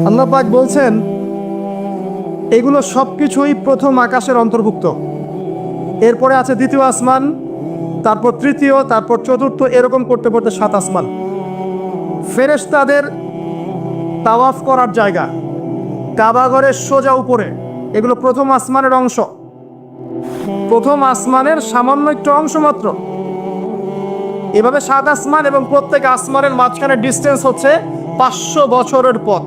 আল্লাহ পাক বলছেন এগুলো সব কিছুই প্রথম আকাশের অন্তর্ভুক্ত। এরপরে আছে দ্বিতীয় আসমান, তারপর তৃতীয়, তারপর চতুর্থ, এরকম করতে করতে 7 আসমান। ফেরেশতাদের তাওয়াফ করার জায়গা কাবাঘরের সোজা উপরে, এগুলো প্রথম আসমানের অংশ, প্রথম আসমানের সামান্য একটু অংশ মাত্র। এভাবে 7 আসমান এবং প্রত্যেক আসমানের মাঝখানে ডিস্টেন্স হচ্ছে 500 বছরের পথ।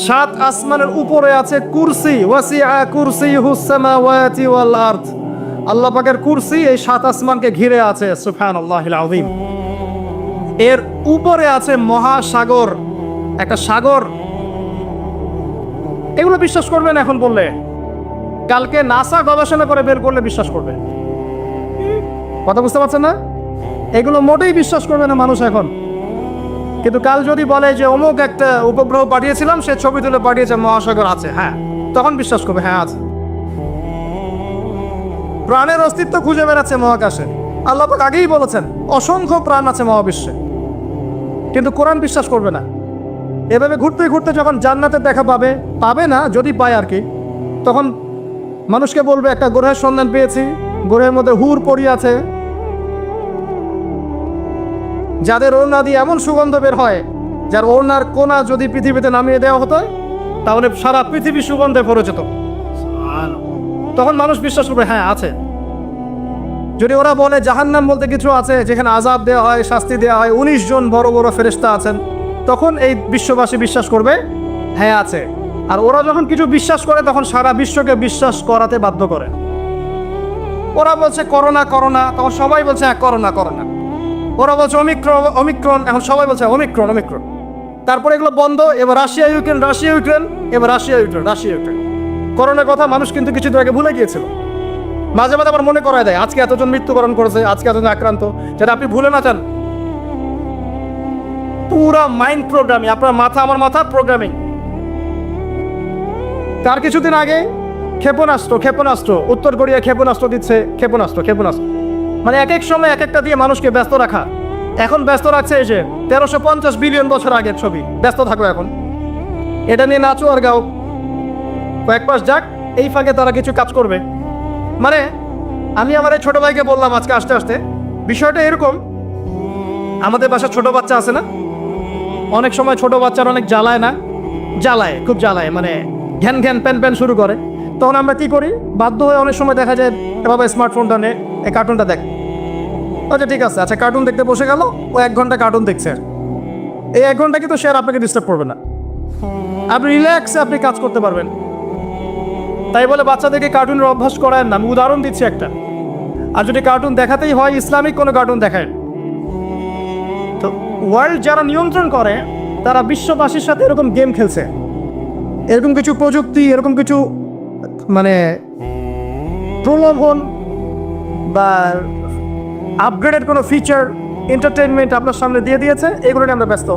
7 আসমানের উপরে আছে কুরসি, ওয়াসিআ কুরসিয়ুহুস সামাওয়াতি ওয়াল আরদ। আল্লাহ পাকের কুরসি এই 7 আসমানকে ঘিরে আছে, সুবহানাল্লাহিল আযীম। এর উপরে আছে মহাসাগর, একটা সাগর। এগুলো বিশ্বাস করবেন এখন বললে? কালকে নাসা গবেষণা করে বের করলে বিশ্বাস করবে। কথা বুঝতে পারছেন না? এগুলো মোটেই বিশ্বাস করবে না মানুষ এখন। কিন্তু কাল যদি বলে যে অমুক একটা উপগ্রহ পাঠিয়েছিলাম, সে ছবি তুলে পাঠিয়েছে, মহাসাগর আছে, হ্যাঁ, তখন বিশ্বাস করবে হ্যাঁ আছে। প্রাণের অস্তিত্ব খুঁজে বেড়াচ্ছে মহাকাশে। আল্লাহ পাক আগেই বলেছেন অসংখ্য প্রাণ আছে মহাবিশ্বে, কিন্তু কোরআন বিশ্বাস করবে না। এভাবে ঘুরতে ঘুরতে যখন জান্নাতের দেখা পাবে, পাবে না, যদি পায় আর কি, তখন মানুষকে বলবে একটা গ্রহের সন্ধান পেয়েছি, গ্রহের মধ্যে হুর পড়ি আছে, যাদের ওড়না দিয়ে এমন সুগন্ধ বের হয়, যার ওড়নার কোনা যদি পৃথিবীতে নামিয়ে দেওয়া হতো তাহলে সারা পৃথিবী সুগন্ধে ভরে যেত। তখন মানুষ বিশ্বাস করবে হ্যাঁ আছে। যদি ওরা বলে জাহান্নাম বলতে কিছু আছে, যেখানে আযাব দেওয়া হয়, শাস্তি দেওয়া হয়, 19 জন বড় বড় ফেরেশতা আছেন, তখন এই বিশ্ববাসী বিশ্বাস করবে হ্যাঁ আছে। আর ওরা যখন কিছু বিশ্বাস করে তখন সারা বিশ্বকে বিশ্বাস করাতে বাধ্য করে। ওরা বলছে করোনা করোনা, তখন সবাই বলছে হ্যাঁ করোনা করোনা। ওরা বলছে অমিক্রন অমিক্রন, এখন সবাই বলছে অমিক্রন অমিক্রন। তারপরে এগুলো বন্ধ, এবার রাশিয়া ইউক্রেন, রাশিয়া ইউক্রেন, এবার রাশিয়া ইউক্রেন, রাশিয়া ইউক্রেন। করোনার কথা মানুষ কিন্তু কিছুদিন আগে ভুলে গিয়েছিল। মাঝে মাঝে আবার মনে করায় দেয় আজকে এতজন মৃত্যুবরণ করেছে, আজকে এতজন আক্রান্ত, যেটা আপনি ভুলে না যান। পুরা মাইন্ড প্রোগ্রামিং, আপনার মাথা আমার মাথা প্রোগ্রামিং। তার কিছুদিন আগে ক্ষেপণাস্ত্র ক্ষেপণাস্ত্র উত্তর কোরিয়া ক্ষেপণাস্ত্র দিচ্ছে, ক্ষেপণাস্ত্র ক্ষেপণাস্ত্র, মানে এক এক সময় এক একটা দিয়ে মানুষকে ব্যস্ত রাখা। এখন ব্যস্ত রাখছে এই যে 1350 বিলিয়ন বছর আগের ছবি, ব্যস্ত থাকো এখন, এটা নিয়ে নাচো আর গাও। কয়েক মাস যাক, এই ফাঁকে তারা কিছু কাজ করবে। মানে আমি আমার এই ছোট ভাইকে বললাম আজকে আসতে আসতে, বিষয়টা এরকম, আমাদের বাসায় ছোট বাচ্চা আছে না, অনেক সময় ছোট বাচ্চারা অনেক জ্বালায় না, জ্বালায়, খুব জ্বালায়, মানে ঘ্যান ঘ্যান প্যান প্যান শুরু করে। তখন আমরা কি করি, বাধ্য হয়ে অনেক সময় দেখা যায় বাবা স্মার্টফোনটা নে, এই কার্টুনটা দেখ। আচ্ছা ঠিক আছে, আচ্ছা কার্টুন দেখতে বসে গেল, ও 1 ঘন্টা কার্টুন দেখছে। এই 1 ঘন্টা কিন্তু সে আর আপনাকে ডিস্টার্ব করবে না, আপনি রিল্যাক্সে আপনি কাজ করতে পারবেন। তাই বলে বাচ্চাদেরকে কার্টুনের অভ্যাস করায় না, আমি উদাহরণ দিচ্ছি একটা। আর যদি কার্টুন দেখাতেই হয়, ইসলামিক কোনো কার্টুন দেখায়। তো ওয়ার্ল্ড যারা নিয়ন্ত্রণ করে তারা বিশ্ববাসীর সাথে এরকম গেম খেলছে, এরকম কিছু প্রযুক্তি, এরকম কিছু মানে প্রলোভন বা আপগ্রেডেড কোনো ফিচার, এন্টারটেনমেন্ট আপনার সামনে দিয়ে দিয়েছে, এগুলো নিয়ে আমরা ব্যস্ত।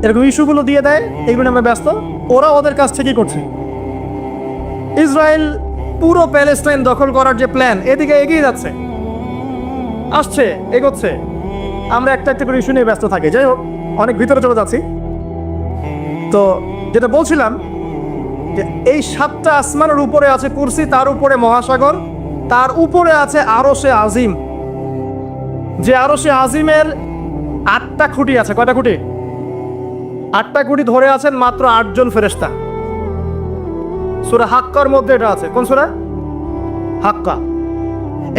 এরকম ইস্যুগুলো দিয়ে দেয়, এগুলো নিয়ে আমরা ব্যস্ত। ওরা ওদের কাজ ঠিকই করছে। ইসরায়েল পুরো প্যালেস্টাইন দখল করার যে প্ল্যান, এদিকে এগিয়ে যাচ্ছে, আসছে, এগোচ্ছে। আমরা একটা একটা করে ইস্যু নিয়ে ব্যস্ত থাকি। যাই হোক, অনেক ভিতরে চলে যাচ্ছি। তো যেটা বলছিলাম যে এই 7টা আসমানের উপরে আছে কুরসি, তার উপরে মহাসাগর, তার উপরে আছে আরশে আজিম। যে আরশে আজিমের 8টা খুঁটি আছে। কয়টা খুঁটি? 8টা খুঁটি ধরে আছেন মাত্র 8 জন ফেরেশতা। সূরা হাক্কার মধ্যে এটা আছে। কোন সূরা? হাক্কা।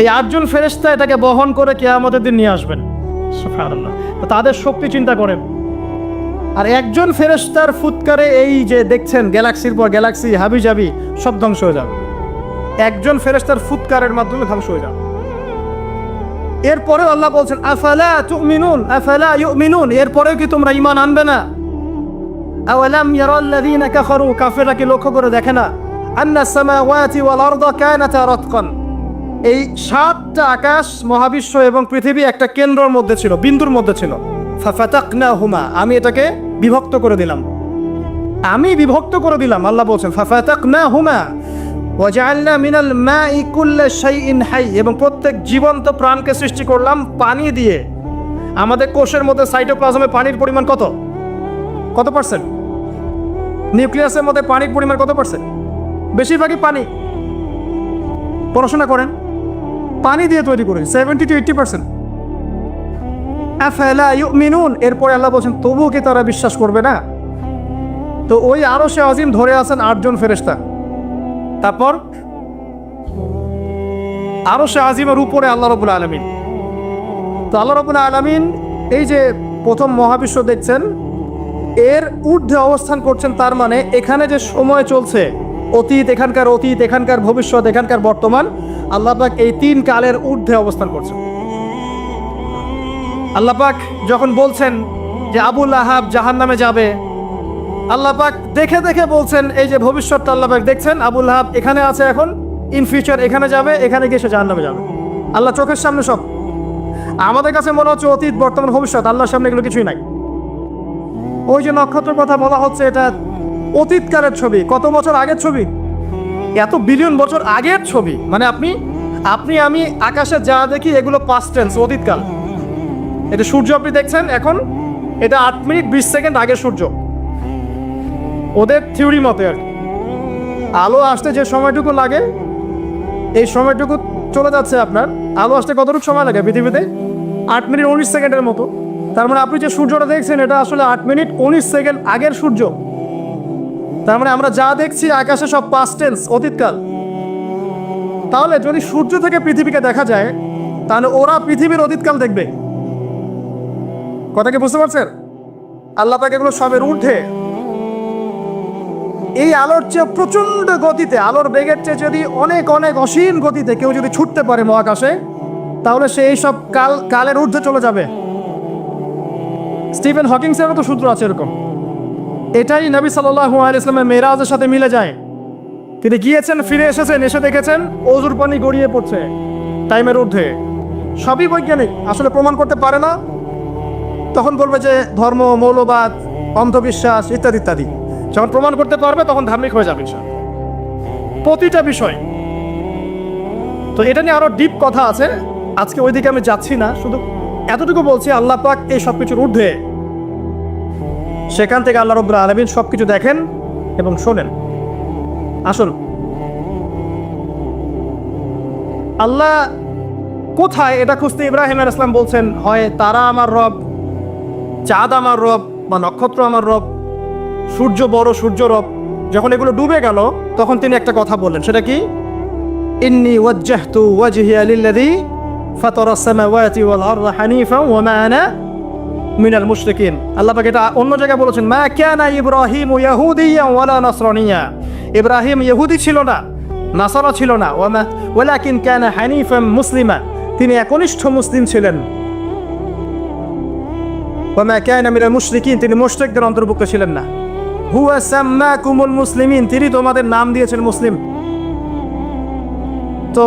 এই 8 জন ফেরেশতা এটাকে বহন করে কিয়ামতের দিন নিয়ে আসবেন। সুবহানাল্লাহ। তো তাদের শক্তি চিন্তা করেন। আর একজন ফেরেশতার ফুৎকারে এই যে দেখছেন গ্যালাক্সির পর গ্যালাক্সি হাবিজাবি সব ধ্বংস হয়ে যাবে। একজন ফেরেশতার ফুৎকারের মাধ্যমে ধ্বংস হয়ে যাবে। এরপরে আল্লাহ বলছেন আফালা তুমিনুন আফালা ইউমিনুন, এরপরেও কি তোমরা ঈমান আনবে না? আওয়ালাম ইয়ারাল্লাযীনা কাফারু, কাফেররা কি লক্ষ্য করে দেখে না? আন্নাস সামাওয়াতি ওয়াল আরদা কানাতা রাতকান, এই 7টা আকাশ, মহাবিশ্ব এবং পৃথিবী একটা কেন্দ্রের মধ্যে ছিল, বিন্দুর মধ্যে ছিল। ফাফাতাকনাহুমা, আমি এটাকে বিভক্ত করে দিলাম, আমি বিভক্ত করে দিলাম। আল্লাহ বলছেন ফাফাতাকনাহুমা ওয়াজআলনা মিনাল মাই কুল্লা শাইইন হাই, এবং প্রত্যেক জীবন্ত প্রাণকে সৃষ্টি করলাম পানি দিয়ে। আমাদের কোষের মধ্যে সাইটোপ্লাজমে পানির পরিমাণ কত? কত পার্সেন্ট? নিউক্লিয়াসের মধ্যে পানির পরিমাণ কত পার্সেন্ট? বেশিরভাগই পানি। পড়াশোনা করেন, পানি দিয়ে তৈরি করে 70 to 80%। আফালা ইউমিনুন, এরপরে আল্লাহ বলছেন তবুও কি তারা বিশ্বাস করবে না? তো ওই আরশে আজিম ধরে আছেন 8 জন ফেরেশতা। তারপর আরশে আজিমের উপরে আল্লাহ রাব্বুল আলামিন। তো আল্লাহ রাব্বুল আলামিন এই যে প্রথম মহাবিশ্ব দেখছেন, এর ঊর্ধ্বে অবস্থান করছেন। তার মানে এখানে যে সময় চলছে, অতীত, এখানকার ভবিষ্যৎ, এখানকার বর্তমান, আল্লাহ পাক এই 3 কালের ঊর্ধ্বে অবস্থান করছেন। আল্লাহ পাক যখন বলছেন যে আবু লাহাব জাহান্নামে যাবে, আল্লাহ পাক দেখে দেখে বলছেন, এই যে ভবিষ্যৎটা আল্লাহ পাক দেখছেন, আবু লাহাব এখানে আছে, এখন ইন ফিউচার এখানে যাবে, এখানে গিয়ে সে জাহান্নামে যাবে। আল্লাহ চোখের সামনে সব। আমাদের কাছে মনে হচ্ছে অতীত, বর্তমান, ভবিষ্যৎ, আল্লাহর সামনে এগুলো কিছুই নাই। ওই যে নক্ষত্রের কথা বলা হচ্ছে, এটা অতীতকালের ছবি, কত বছর আগের ছবি, এত বিলিয়ন বছর আগের ছবি। মানে আপনি আমি আকাশে যা দেখি এগুলো পাস্ট টেন্স, অতীতকাল। এটা সূর্য আপনি দেখছেন এখন, এটা 8 মিনিট 20 সেকেন্ড আগের সূর্য, ওদের থিওরি মতে আর কি। আলো আসতে যে সময়টুকু লাগে, এই সময়টুকু চলে যাচ্ছে আপনার। আলো আসতে কতটুকু সময় লাগে পৃথিবীতে? 8 মিনিট 19 সেকেন্ডের মতো। তার মানে আপনি যে সূর্যটা দেখছেন, এটা আসলে 8 মিনিট 19 সেকেন্ড আগের সূর্য। তার মানে আমরা যা দেখছি আকাশে সব পাস্ট টেন্স, অতীতকাল। তাহলে যদি সূর্য থেকে পৃথিবীকে দেখা যায়, তাহলে ওরা পৃথিবীর অতীতকাল দেখবে। কথা কি বুঝতে পারছেন? আল্লাহ পাক এগুলো সবের ঊর্ধ্বে। এই আলোর চেয়ে প্রচন্ড গতিতে, আলোর বেগের চেয়ে যদি অনেক অনেক অসীম গতিতে কেউ যদি ছুটতে পারে মহাকাশে, তাহলে সে এই সব কালের ঊর্ধ্বে চলে যাবে। স্টিফেন হকিংসেরও তো সূত্র আছে এরকম। এটাই নবী সাল্লাল্লাহু আলাইহি ওয়াসাল্লামের মেরাজের সাথে মিলে যায়। তিনি গিয়েছেন, ফিরে এসেছেন, এসে দেখেছেন অজুর পানি গড়িয়ে পড়ছে টাইমের ঊর্ধ্বে। সবই বৈজ্ঞানিক, আসলে প্রমাণ করতে পারে না। তখন বলবে যে ধর্ম, মৌলবাদ, অন্ধবিশ্বাস ইত্যাদি ইত্যাদি। যখন প্রমাণ করতে পারবে তখন ধার্মিক হয়ে যাবে প্রতিটা বিষয়। তো এটা নিয়ে আরো ডিপ কথা আছে, আজকে ওইদিকে আমি যাচ্ছি না, শুধু এতটুকু বলছি আল্লাহ পাক এই সব কিছুর ঊর্ধ্বে। সেখান থেকে আল্লাহ রাব্বুল আলামিন সবকিছু দেখেন এবং শোনেন। আসুন, আল্লাহ কোথায় এটা খুঁজতে ইব্রাহিম আলাইহিস সালাম বলছেন, হয় তারা আমার রব, চাঁদ আমার রব, বা নক্ষত্র আমার রব, সূর্য বড়, সূর্য রব। যখন এগুলো ডুবে গেল, তখন তিনি একটা কথা বললেন, সেটা কি? ইন্নী ওয়াজ্জাহতু ওয়াজহিয়া লিল্লাযী ফাতারাস সামাওয়াতি ওয়াল আরদা হানিফা ওয়া মা আনা মিনাল মুশরিকিন। আল্লাহ পাক এটা অন্য জায়গায় বলেছেন, মা কানা ইব্রাহিম ইয়াহুদিয়্যা ওয়ালা নাসরানিয়্যা। ইব্রাহিম ইহুদি ছিল না, নাসারা ছিল না। ওয়ালাকিন কানা হানিফাম মুসলিমা, তিনি একনিষ্ঠ মুসলিম ছিলেন। ওয়া মা কানা মিনাল মুশরিকিন, তিনি মুশরিকদের অন্তর্ভুক্ত ছিলেন না। হুয়া সাম্মাকুমুল মুসলিমিন, তিনি তোমাদের নাম দিয়েছেন মুসলিম। তো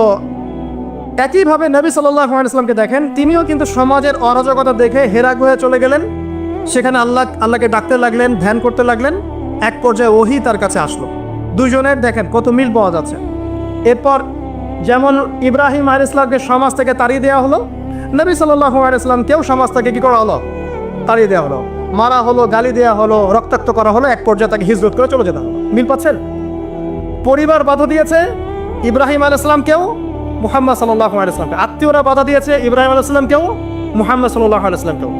একইভাবে নবী সাল্লাল্লাহু আলাইহি ওয়াসাল্লামকে দেখেন, তিনিও কিন্তু সমাজের অরাজকতা দেখে হেরা গুহায় চলে গেলেন। সেখানে আল্লাহকে ডাকতে লাগলেন, ধ্যান করতে লাগলেন। এক পর্যায়ে ওহী তার কাছে আসলো। দুজনের দেখেন কত মিল পাওয়া যাচ্ছে। এরপর যেমন ইব্রাহিম আলাইহিস সালামকে সমাজ থেকে তাড়িয়ে দেওয়া হলো, নবী সাল্লাল্লাহু আলাইহি ওয়াসাল্লামকেও সমাজ থেকে কি করা হলো? তাড়িয়ে দেওয়া হলো, মারা হলো, গালি দেওয়া হলো, রক্তাক্ত করা হলো। এক পর্যায়ে তাকে হিজরত করে চলে যেতে হলো। মিল পাচ্ছেন? পরিবার বাধা দিয়েছে ইব্রাহিম আলাইহিস সালামকেও, মুহাম্মদ সাল্লাল্লাহু আলাইহি ওয়াসাল্লামকে। আত্মীয়রা বাধা দিয়েছে ইব্রাহিম আলাইহিস সালামকেও, মুহাম্মদ সাল্লাল্লাহু আলাইহি ওয়াসাল্লামকেও।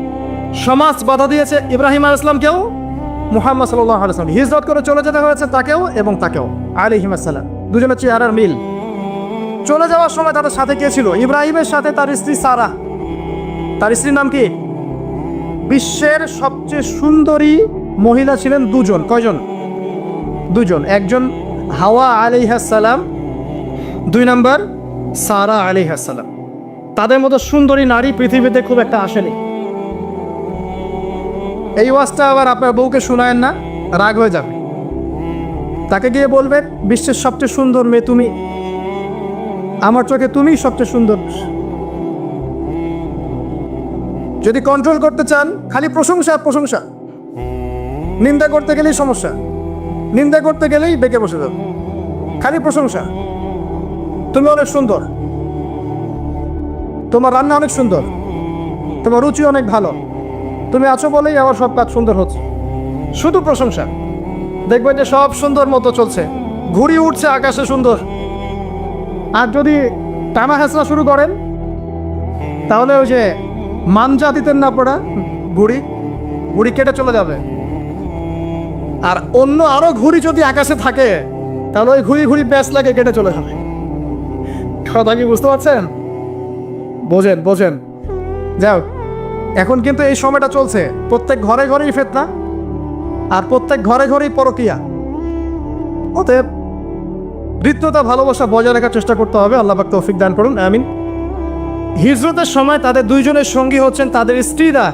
সমাজ বাধা দিয়েছে ইব্রাহিম আলাইহিস সালামকেও, মুহাম্মদ সাল্লাল্লাহু আলাইহি ওয়াসাল্লাম। হিজরত করে চলে যেতে হয়েছে তাকেও এবং তাকেও আলাইহিম আসসালাম। দুজনের চেহারার মিল। চলে যাওয়ার সময় তাদের সাথে কে ছিল? ইব্রাহিমের সাথে তার স্ত্রী সারা। তার স্ত্রীর নাম কি? বিশ্বের সবচেয়ে সুন্দরী মহিলা ছিলেন দুজন। কয়জন? দুজন। একজন হাওয়া আলাইহিস সালাম, 2 নম্বর সারা আলাইহিস সালাম। তাদের মতো সুন্দরী নারী পৃথিবীতে খুব একটা আসেনি। এই ওয়াজটা আবার আপনার বউকে শোনায়েন না, রাগ হয়ে যাবে। তাকে গিয়ে বলবেন, বিশ্বের সবচেয়ে সুন্দর মেয়ে তুমি, আমার চোখে তুমিই সবচেয়ে সুন্দর। যদি কন্ট্রোল করতে চান, খালি প্রশংসা প্রশংসা। নিন্দা করতে গেলেই সমস্যা, নিন্দা করতে গেলেই বেঁকে বসে যাবে। খালি প্রশংসা, তুমি অনেক সুন্দর, তোমার রান্না অনেক সুন্দর, তোমার রুচি অনেক ভালো, তুমি আছো বলেই আমার সব কাজ সুন্দর হচ্ছে। শুধু প্রশংসা। দেখবেন যে সব সুন্দর মতো চলছে, ঘুড়ি উঠছে আকাশে সুন্দর। আর যদি টানা হেঁচড়া শুরু করেন তাহলে ওই যে মানজা দিতেন না পড়া, ঘুড়ি ঘুড়ি কেটে চলে যাবে। আর অন্য আরো ঘুড়ি যদি আকাশে থাকে তাহলে ওই ঘুড়ি ঘুড়ি ব্যাস লাগে কেটে চলে যাবে। কথা কি বুঝতে পারছেন? বোঝেন বোঝেন। যাও, এখন কিন্তু এই সময়টা চলছে, প্রত্যেক ঘরে ঘরেই ফিতনা আর প্রত্যেক ঘরে ঘরেই পরকীয়া। অতএব হৃদ্যতা ভালোবাসা বজায় রাখার চেষ্টা করতে হবে। আল্লাহ পাক তৌফিক দান করুন, আমিন। হিজরতের সময় তাদের দুইজনের সঙ্গী হচ্ছেন তাদের স্ত্রীরা।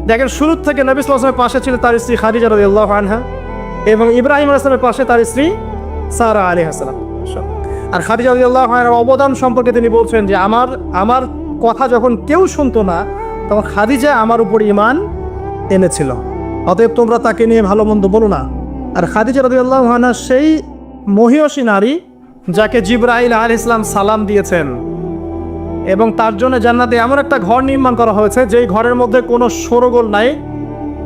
দেখেন, শুরুর থেকে নবী সাল্লাল্লাহু আলাইহি ওয়াসাল্লামের পাশে ছিল তার স্ত্রী খাদিজা রাদিয়াল্লাহু আনহা এবং ইব্রাহিম আলাইহিস সালামের পাশে তার স্ত্রী সারা আলাইহিস সালাম। আর খাদিজা রাদিয়াল্লাহু আনহার অবদান সম্পর্কে তিনি বলছেন যে আমার কথা যখন কেউ শুনতো না তখন খাদিজা আমার উপর ঈমান এনেছিল, অতএব তোমরা তাকে নিয়ে ভালো মন্দ বলো না। আর খাদিজা রাদিয়াল্লাহু আনহা সেই মহিয়সী নারী যাকে জিবরাইল আলাইহিস সালাম সালাম দিয়েছেন এবং তার জন্য জান্নাতে এমন একটা ঘর নির্মাণ করা হয়েছে যেই ঘরের মধ্যে কোনো শোরগোল নাই,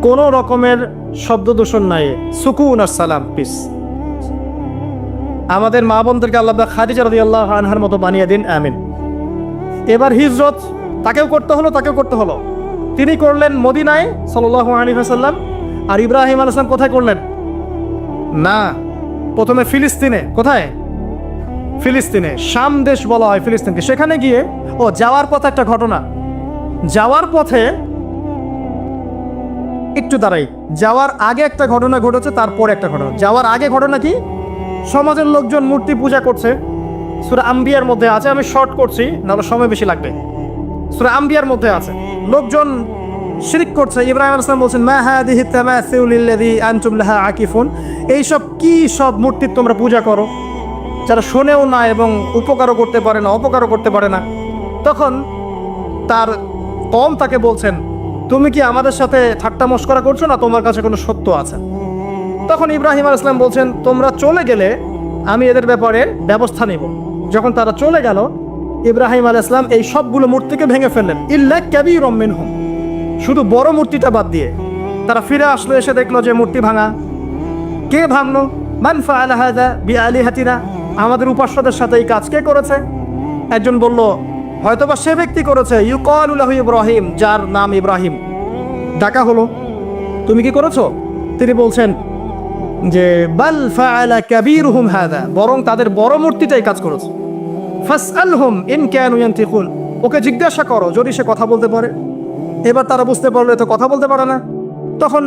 কোনো রকমের শব্দ দূষণ নাই, সুকুন আর সালাম, পিস। আমাদের মা বোনদেরকে আল্লাহ খাদিজা রাদিয়াল্লাহু আনহার মতো বানিয়ে দিন, আমিন। এবার হিজরত তাকেও করতে হলো। তিনি করলেন মদিনায় সাল্লাল্লাহু আলাইহি ওয়াসাল্লাম। আর ইব্রাহিম আলাইহিস সালাম কোথায় করলেন? না, প্রথমে ফিলিস্তিনে। কোথায়? ফিলিস্তিনে। শাম দেশ বলা হয় ফিলিস্তিনকে। সেখানে গিয়ে যাওয়ার পথে একটা ঘটনা, যাওয়ার পথে একটু দাঁড়াই, যাওয়ার আগে একটা ঘটনা ঘটেছে, তারপরে একটা ঘটনা। যাওয়ার আগে ঘটনা কি? সমাজের লোকজন মূর্তি পূজা করছে, সূরা আম্বিয়ার মধ্যে আছে। আমি শর্ট করছি, নাহলে সময় বেশি লাগবে। সূরা আম্বিয়ার মধ্যে আছে, লোকজন শিরক করছে। ইব্রাহিম আলাইহিস সালাম বলছেন, মা হাদিহি তামাসিলুল্লাযী আনতুম লাহা আকিফুন, এইসব কি সব মূর্তি তোমরা পূজা করো, যারা শোনেও না এবং উপকারও করতে পারে না, অপকারও করতে পারে না। তখন তার কওম তাকে বলছেন, তুমি কি আমাদের সাথে ঠাট্টা মশকরা করছো না, তোমার কাছে কোনো সত্য আছে? তখন ইব্রাহিম আলাইহিস সালাম বলছেন, তোমরা চলে গেলে আমি এদের ব্যাপারে ব্যবস্থা নেব। যখন তারা চলে গেল, ইব্রাহিম আলাইহিস সালাম এই সবগুলো মূর্তিকে ভেঙে ফেললেন, ইল্লা কাবীরুম মিনহুম, শুধু বড় মূর্তিটা বাদ দিয়ে। তারা ফিরে আসলো, এসে দেখলো যে মূর্তি ভাঙা। কে ভাঙলো? মান ফাআলা হাযা বিআলিহাতিনা, আমাদের উপাস্যদের সাথে এই কাজ কে করেছে? একজন বলল, হয়তোবা সে ব্যক্তি করেছে, ইউকালু লাহু ইব্রাহিম, যার নাম ইব্রাহিম। ডাকা হলো, তুমি কি করেছো? তিনি বলছেন যে বাল ফাআলা কাবীরুহুম হাযা, বরং তাদের বড় মূর্তিটাই কাজ করেছে। ফাসআলহুম ইন কানু ইয়ানতিকুন, ওকে জিজ্ঞাসা করো যদি সে কথা বলতে পারে। এবার তারা বুঝতে পারলো তো কথা বলতে পারে না। তখন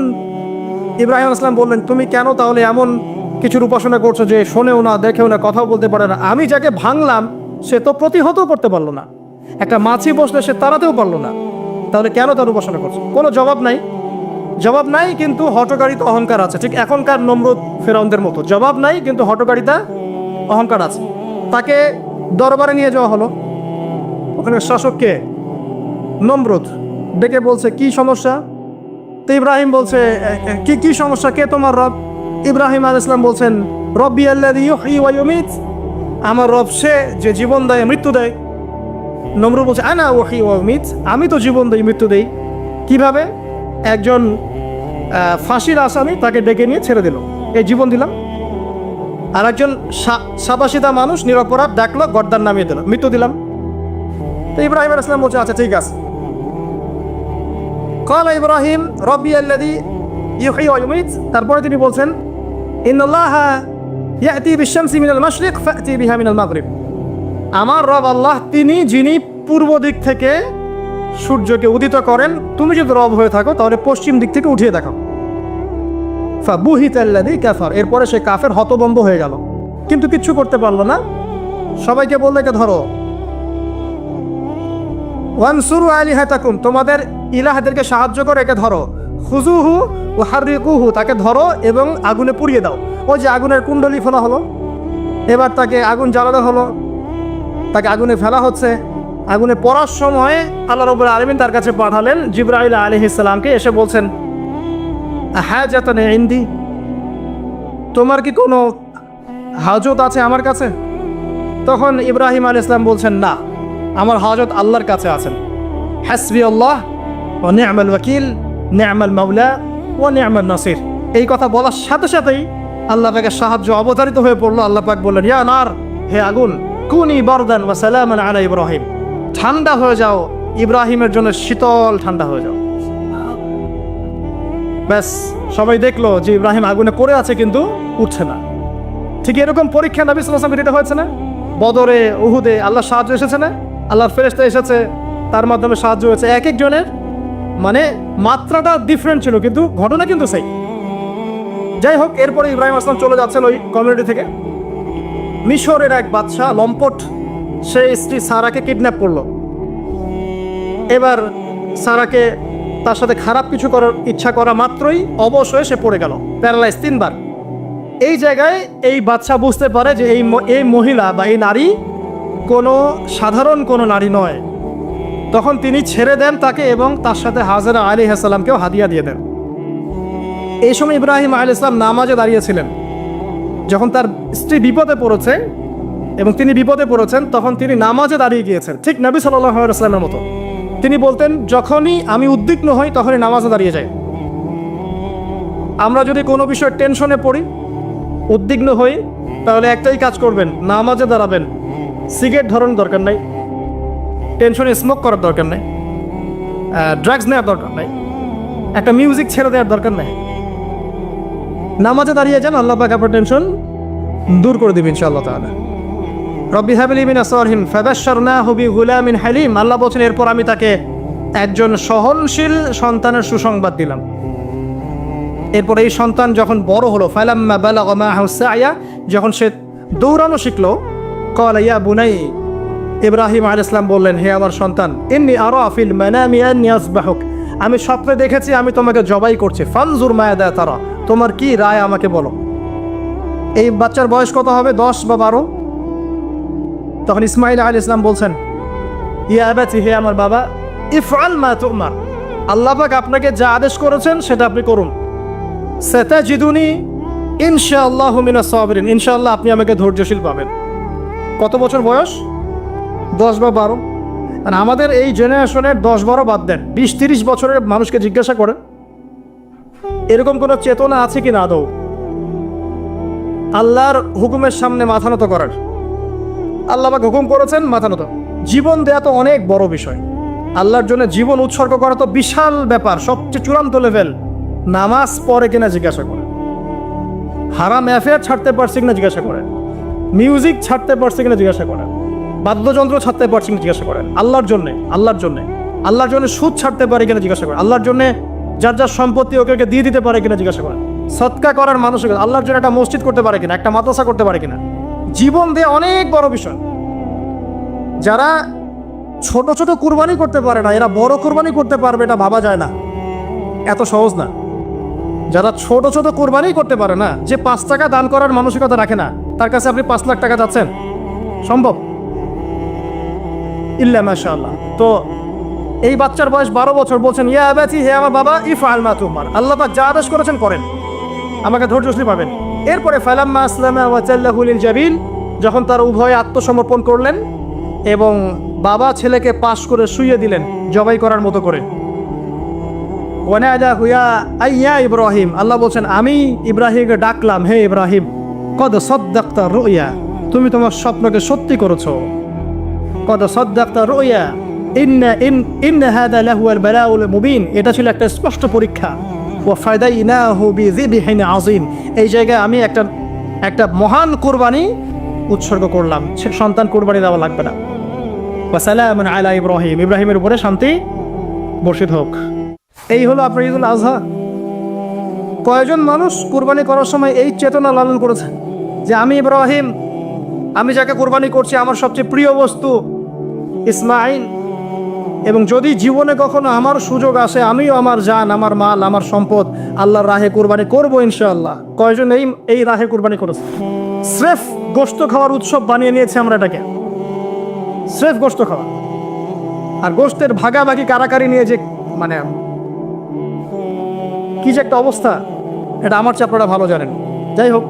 ইব্রাহিম আলাইহিস সালাম বললেন, তুমি কেন তাহলে এমন কিছুর উপাসনা করছো যে শোনেও না, দেখেও না, কথাও বলতে পারে না? আমি যাকে ভাঙলাম সে তো প্রতিহতও করতে পারলো না, একটা মাছি বসলে সে তাড়াতেও পারলো না, তাহলে কেন তার উপাসনা করছো? কোনো জবাব নাই, কিন্তু হঠকারিতা অহংকার আছে। ঠিক এখনকার নমরুদ ফেরাউনদের মতো, জবাব নাই কিন্তু হঠকারিতা অহংকার আছে। তাকে দরবারে নিয়ে যাওয়া হলো। ওখানে শাসককে নমরুদ ডেকে বলছে, কি সমস্যা? তো ইব্রাহিম বলছে, কি সমস্যা, কে তোমার রব? ইব্রাহিম আলাইহিস সালাম বলছেন, রব্বি আল্লাযী ইউহয়ী ওয়া ইউমীত, আমার রব সে যে জীবন দেয় মৃত্যু দেয়। নমরুদ বলছে, আনা উহয়ী ওয়া উমীত, আমি তো জীবন দেই মৃত্যু দেই। কিভাবে? একজন ফাঁসির আসামি, তাকে ডেকে নিয়ে ছেড়ে দিল, এই জীবন দিলাম। আর একজন সাদাসিধা মানুষ নিরপরাধ ডাকলো, গর্দান নামিয়ে দিল, মৃত্যু দিলাম। তো ইব্রাহিম আলাইহিস সালাম বলছে, আচ্ছা ঠিক আছে। ক্বালা ইব্রাহিম রব্বি আল্লাযী ইউহয়ী ওয়া ইউমীত, তারপরে তিনি বলছেন, ইন্নাল্লাহা ইয়াতি বিশ-শামসি মিনাল মাশরিক ফাতি বিহা মিনাল মাগরিব, আমার রব আল্লাহ তিনি যিনি পূর্ব দিক থেকে সূর্যকে উদিত করেন, তুমি যদি রব হয়ে থাকো তাহলে পশ্চিম দিক থেকে উঠিয়ে দেখাও। ফাবুহিতাল্লাযী কাফার, এরপরে সে কাফের, হতভম্ব হয়ে গেল, কিন্তু কিচ্ছু করতে পারলো না। সবাইকে বললে, একে ধরো। ওয়ানসুরু আলিহাতাকুম, তোমাদের ইলাহদেরকে সাহায্য করে একে ধরো। খুযুহু ওয়া হাররিকুহু, তাকে ধরো এবং আগুনে পুড়িয়ে দাও। ওই যে আগুনের কুণ্ডলি ফেলা হলো, এবার তাকে আগুন জ্বালানো হলো, তাকে আগুনে ফেলা হচ্ছে। আগুনে পড়ার সময় আল্লাহ রাব্বুল আলামিন তার কাছে পাঠালেন জিবরাইল আলাইহিস সালামকে, এসে বলছেন, হাজাতান ইনদি, তোমার কি কোনো হাজত আছে আমার কাছে? তখন ইব্রাহিম আলাইহিস সালাম বলছেন, না, আমার হাজত আল্লাহর কাছে আছেন। হাসবি আল্লাহ ওয়া নি'মাল ওয়াকিল, নি'মাল মাওলা ওয়া নি'মান নাসির, এই কথা বলার সাথে সাথেই আল্লাহ পাকের সাহায্য অবতারিত হয়ে পড়লো। আল্লাহ পাক বললেন, ইয়া নার, হে আগুন, কুনি বারদান ওয়া সালামান আলা ইব্রাহিম, ঠান্ডা হয়ে যাও, ইব্রাহিমের জন্য শীতল ঠান্ডা হয়ে যাও। ব্যাস, সবাই দেখলো যে ইব্রাহিম আগুনে পড়ে আছে কিন্তু উঠছে না। ঠিক এরকম পরীক্ষা নবী সাল্লাল্লাহু আলাইহি ওয়াসাল্লাম হয়েছে না? বদরে, উহুদে আল্লাহ সাহায্য এসেছে না? আল্লাহর ফেরেশতা এসেছে, তার মাধ্যমে সাহায্য হয়েছে। এক একজনের মানে মাত্রাটা ডিফারেন্ট ছিল, কিন্তু ঘটনা কিন্তু সেই। যাই হোক, এরপরে ইব্রাহিম আসলাম চলে যাচ্ছেন ওই কমিউনিটি থেকে। মিশরের এক বাদশা লম্পট, সে স্ত্রী সারাকে কিডন্যাপ করলো। এবার সারাকে তার সাথে খারাপ কিছু করার ইচ্ছা করা মাত্রই অবশ হয়ে সে পড়ে গেল, প্যারালাইজ 3 বার। এই জায়গায় এই বাদশা বুঝতে পারে যে এই মহিলা বা এই নারী কোনো সাধারণ কোনো নারী নয়। তখন তিনি ছেড়ে দেন তাকে এবং তার সাথে হাজেরা আলাইহিস সালামকেও হাদিয়া দিয়ে দেন। এই সময় ইব্রাহিম আলাইহিস সালাম নামাজে দাঁড়িয়েছিলেন। যখন তার স্ত্রী বিপদে পড়েছে এবং তিনি বিপদে পড়েছেন, তখন তিনি নামাজে দাঁড়িয়ে গিয়েছেন, ঠিক নবী সাল্লাল্লাহু আলাইহি ওয়াসাল্লামের মতো। তিনি বলতেন, যখনই আমি উদ্বিগ্ন হই তখনই নামাজে দাঁড়িয়ে যাই। আমরা যদি কোনো বিষয়ে টেনশনে পড়ি, উদ্বিগ্ন হই, তাহলে একটাই কাজ করবেন, নামাজে দাঁড়াবেন। সিগারেট ধরানোর দরকার নাই, টেনশনে স্মোক করার দরকার নাই, ড্রাগস নেওয়ার দরকার নাই, একটা মিউজিক ছেড়ে দেওয়ার দরকার নাই। নামাজে দাঁড়িয়ে যান, আল্লাহ পাক আপনার টেনশন দূর করে দিবেন ইনশাআল্লাহ তাআলা। রব্বি হাবলি মিনাস সালিহিন ফাবাশশারনাহু বিগুলামিন হালিম। আল্লাহ বলেন, এরপর আমি তাকে একজন সহনশীল সন্তানের সুসংবাদ দিলাম। এরপর এই সন্তান যখন বড় হলো, ফালাম্মা বালাগা মাআহু সা'য়া, যখন সে দৌড়ানো শিখলো, ক্বালা ইয়া বুনাই, ইব্রাহিম আলাইহিস সালাম বললেন, হে আমার সন্তান, ইন্নী আরা ফিল মানামি আন্নী আসবাহুক, আমি স্বপ্নে দেখেছি আমি তোমাকে জবাই করছি। ফানজুর মায়াদা তারা, তোমার কি রায় আমাকে বলো। এই বাচ্চার বয়স কত হবে? 10 বা 12। তখন ইসমাইল আলাইহিস সালাম বলছেন, ইয়া আবাতি, হে আমার বাবা, ইফআল মা তুমার, আল্লাহ পাক আপনাকে যা আদেশ করেছেন সেটা আপনি করুন। সাতাজিদুনি ইনশাআল্লাহু মিনাস সাবিরিন, ইনশাআল্লাহ আপনি আমাকে ধৈর্যশীল পাবেন। কত বছর বয়স? 10 বা 12। আর আমাদের এই জেনারেশনের 10-12 বাদ দেন, 20-30 বছরের মানুষকে জিজ্ঞাসা করেন এরকম কোনো চেতনা আছে কি না আদৌ আল্লাহর হুকুমের সামনে মাথা নত করার। আল্লাহ পাক হুকুম করেছেন, মাথা নত। জীবন দেয়া তো অনেক বড় বিষয়, আল্লাহর জন্য জীবন উৎসর্গ করা তো বিশাল ব্যাপার, সবচেয়ে চূড়ান্ত লেভেল। নামাজ পড়ে কিনা জিজ্ঞাসা করেন, হারাম অ্যাফেয়ার ছাড়তে পারছে কিনা জিজ্ঞাসা করেন, মিউজিক ছাড়তে পারছে কিনা জিজ্ঞাসা করেন, বাদ্যযন্ত্র ছাড়তে পারছে কিনা জিজ্ঞাসা করেন, আল্লাহর জন্য সুদ ছাড়তে পারে কিনা জিজ্ঞাসা করেন, আল্লাহর জন্য যার যার সম্পত্তি ওকে দিয়ে দিতে পারে কিনা জিজ্ঞাসা করেন, সদকা করার মানসিকতা, আল্লাহর জন্য একটা মসজিদ করতে পারে কিনা, একটা মাদ্রাসা করতে পারে কিনা। জীবন দিয়ে অনেক বড় বিষয়। যারা ছোট ছোট কুরবানি করতে পারে না, এরা বড় কুরবানি করতে পারবে এটা ভাবা যায় না, এত সহজ না। যারা ছোট ছোট কুরবানি করতে পারে না, যে 5 টাকা দান করার মানসিকতা রাখে না, তার কাছে আপনি 5 লাখ টাকা চাচ্ছেন, সম্ভব? ইল্লা মাশাআল্লাহ। তো এই বাচ্চার বয়স 12 বছর, বলছেন, ইয়া আবাতি, হে আমার বাবা, ইফআল মা তুমার, আল্লাহ পাক যা আদেশ করেছেন করেন, আমাকে ধৈর্যশীল পাবেন। এরপরে ফালাম্মা আসলামা ওয়া তাল্লাহু লিল জাবিন, যখন তার উভয়ে আত্মসমর্পণ করলেন এবং বাবা ছেলেকে পাশ করে শুইয়ে দিলেন জবাই করার মতো করে। ওয়ানাদাহু ইয়া ইব্রাহিম, আল্লাহ বলছেন, আমি ইব্রাহিমকে ডাকলাম, হে ইব্রাহিম, কদ সাদ্দাকতা রুয়া, তুমি তোমার স্বপ্নকে সত্যি করেছো। কদ সাদ্দাকতা রুয়া ইন্না হাদা লাহুয়াল বালাউল মুবিন, এটা ছিল একটা স্পষ্ট পরীক্ষা। ওয়া ফাদাইনাহু বিযিবহিন আযীম, এই জায়গায় আমি একটা মহান কুরবানি উৎসর্গ করলাম, সন্তান কুরবানি দেওয়া লাগবে না। ওয়া সালামুন আলা ইব্রাহিম, ইব্রাহিমের উপরে শান্তি বর্ষিত হোক। এই হলো আপনার ঈদুল আজহা। কয়জন মানুষ কুরবানি করার সময় এই চেতনা লালন করেছে যে আমি ইব্রাহিম, আমি যাকে কুরবানি করছি আমার সবচেয়ে প্রিয় বস্তু ইসমাইল, এবং যদি জীবনে কখনো আমার সুযোগ আসে আমিও আমার জান, আমার মাল, আমার সম্পদ আল্লাহর রাহে কুরবানি করবো ইনশাআল্লাহ। কয়জন এই রাহে কুরবানি করেছে? স্রেফ গোশত খাওয়ার উৎসব বানিয়ে নিয়েছে আমরা এটাকে, স্রেফ গোশত খাওয়া। আর গোশতের ভাগাভাগি কারাকারি নিয়ে যে মানে কি যে একটা অবস্থা, এটা আমার চেয়ে আপনারা ভালো জানেন। যাই হোক,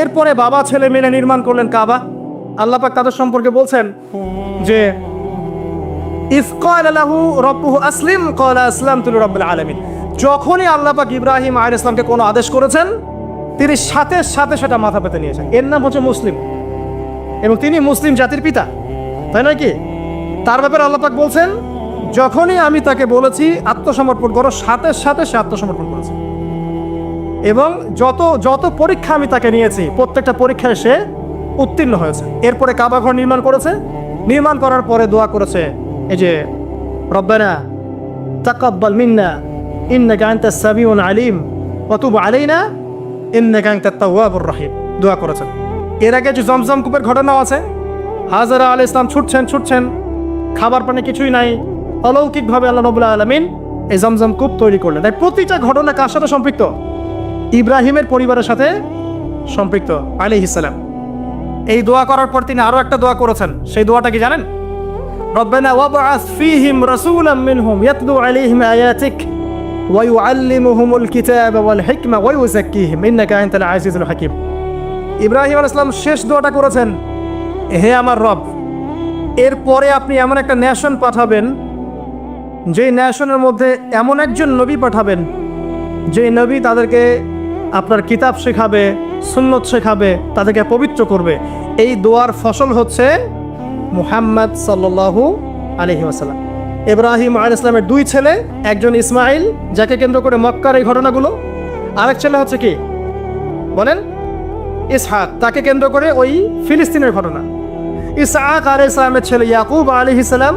এরপরে বাবা ছেলে মিলে নির্মাণ করলেন কাবা। আল্লাহ পাক তাদের সম্পর্কে বলছেন যে ইয ক্বালা লাহু রাব্বুহু আসলিম ক্বালা আসলামতু লিরাব্বিল আলামিন, যখনই আল্লাহ পাক ইব্রাহিম আলাইহিস সালামকে কোনো আদেশ করেছেন, তিনি সাথে সাথে সেটা মাথা পেতে নিয়েছেন। এর নাম হচ্ছে মুসলিম, এবং তিনি মুসলিম জাতির পিতা, তাই নয় কি? তার ব্যাপারে আল্লাহ পাক বলছেন, যখনই আমি তাকে বলেছি আত্মসমর্পণ করো, সাথে সাথে সে আত্মসমর্পণ করেছে। এবং যত যত পরীক্ষা আমি তাকে নিয়েছি, প্রত্যেকটা পরীক্ষায় সে উত্তীর্ণ হয়েছে। এরপরে কাবা ঘর নির্মাণ করেছে, নির্মাণ করার পরে দোয়া করেছে, এই যে রব্বানা তাকাব্বাল মিন্না ইন্নাকা আনতাস সামিউল আলিম ওয়া তুব আলাইনা ইন্নাকা আনতাত তাওয়াবুর রহিম দোয়া করেছেন। এর আগে যে জমজম কূপের ঘটনাও আছে, হাজরা আলাইহিস সালাম ছুটছেন, খাবার পানি কিছুই নাই, অলৌকিকভাবে আল্লাহ রাব্বুল আলামিন এই জমজম কূপ তৈরি করলেন। তাই প্রতিটা ঘটনা কার সাথে সম্পৃক্ত? ইব্রাহিমের পরিবারের সাথে সম্পৃক্ত আলাইহিস সালাম। এই দোয়া করার পর তিনি আরো একটা দোয়া করেছেন। সেই দোয়াটা কি জানেন? রব্বানা ওয়াবআস ফীহিম রাসূলাম মিনহুম ইয়াতলু আলাইহিম আয়াতিক ওয়া ইউআল্লিমুহুমুল কিতাবা ওয়াল হিকমা ওয়া ইউযাক্কিহিম ইন্নাকা আনতাল আজিজুল হাকীম। ইব্রাহিম আলাইহিস সালাম শেষ দোয়াটা করেছেন, হে আমার রব, এরপরে আপনি এমন একটা নেশন পাঠাবেন, যে নেশনের মধ্যে এমন একজন নবী পাঠাবেন, যে নবী তাদেরকে আপনার কিতাব শেখাবে, সুন্নত শেখাবে, তাদেরকে পবিত্র করবে। এই দোয়ার ফসল হচ্ছে মুহাম্মদ সাল্লাল্লাহু আলাইহি ওয়াসাল্লাম। ইব্রাহিম আলাইহিস সালামের দুই ছেলে, একজন ইসমাইল, যাকে কেন্দ্র করে মক্কার এই ঘটনাগুলো, আরেক ছেলে হচ্ছে কি বলেন? ইসহাক, তাকে কেন্দ্র করে ওই ফিলিস্তিনের ঘটনা। ইসহাক আলাইহিস সালামের ছেলে ইয়াকুব আলাইহিস সালাম,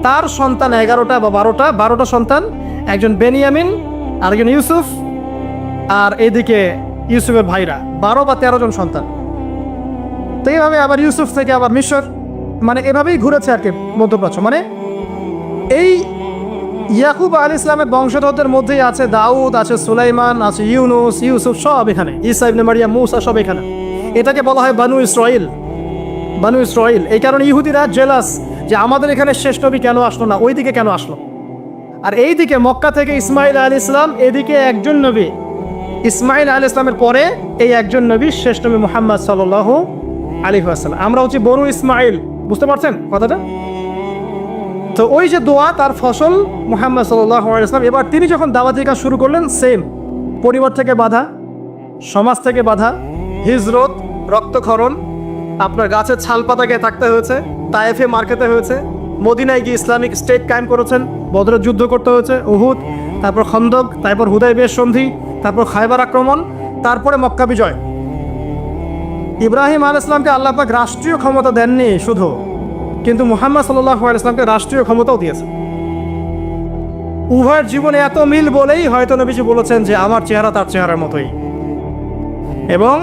তার সন্তান 11টা বা 12টা সন্তান, একজন বেনিয়ামিন, আরেকজন ইউসুফ, আর এদিকে ইউসুফের ভাইরা 12 বা 13 জন সন্তান। তো এইভাবে আবার ইউসুফ থেকে আবার মিশর, মানে এভাবেই ঘুরেছে আর কি মধ্যপ্রাচ্য। মানে এই ইয়াকুব আলাইহিস সালামের বংশধরদের মধ্যেই আছে দাউদ, আছে সুলাইমান, আছে ইউনুস, ইউসুফ, সব এখানে, ঈসা ইবনে মারিয়াম, মূসা, সব এখানে। এটাকে বলা হয় বানু ইসরাইল। বানু ইসরাইল এই কারণে ইহুদিরা জেলাস যে আমাদের এখানে শেষ নবী কেন আসলো না, ওইদিকে কেন আসলো। আর এইদিকে মক্কা থেকে ইসমাইল আলাইহিস সালাম, এদিকে একজন নবী, ইসমাইল আলাইহিস সালামের পরে এই একজন নবী, শেষ নবী মুহাম্মদ সাল্লাল্লাহু আলাইহি ওয়াসাল্লাম। আমরা হচ্ছে বনু ইসমাইল, বুঝতে পারছেন কথাটা? তো ওই যে দোয়া, তার ফসল মুহাম্মদ সাল্লাল্লাহু আলাইহি ওয়াসাল্লাম। এবার তিনি যখন দাওয়াতি কাজ শুরু করলেন, সেম পরিবার থেকে বাধা, সমাজ থেকে বাধা, হিজরত, রক্তক্ষরণ, আপনার গাছের ছাল পাতা গিয়ে থাকতে হয়েছে, তায়েফে মার খেতে হয়েছে, মদিনায় গিয়ে ইসলামিক স্টেট কায়েম করেছেন, বদরের যুদ্ধ করতে হয়েছে, উহুদ, তারপর খন্দক, তারপর হুদায়বিয়ার সন্ধি, তারপর খায়বার আক্রমণ, তারপরে মক্কা বিজয়। ইব্রাহিম আলাইহিস সালামকে আল্লাহ পাক রাষ্ট্রীয় ক্ষমতা দেননি শুধু, কিন্তু মুহাম্মদ সাল্লাল্লাহু আলাইহি ওয়াসাল্লামকে রাষ্ট্রীয় ক্ষমতাও দিয়েছে। উভয়ের জীবনে এত মিল বলেই হয়তো নবীজি বলেছেন যে আমার চেহারা তার চেহারার মতোই। এবং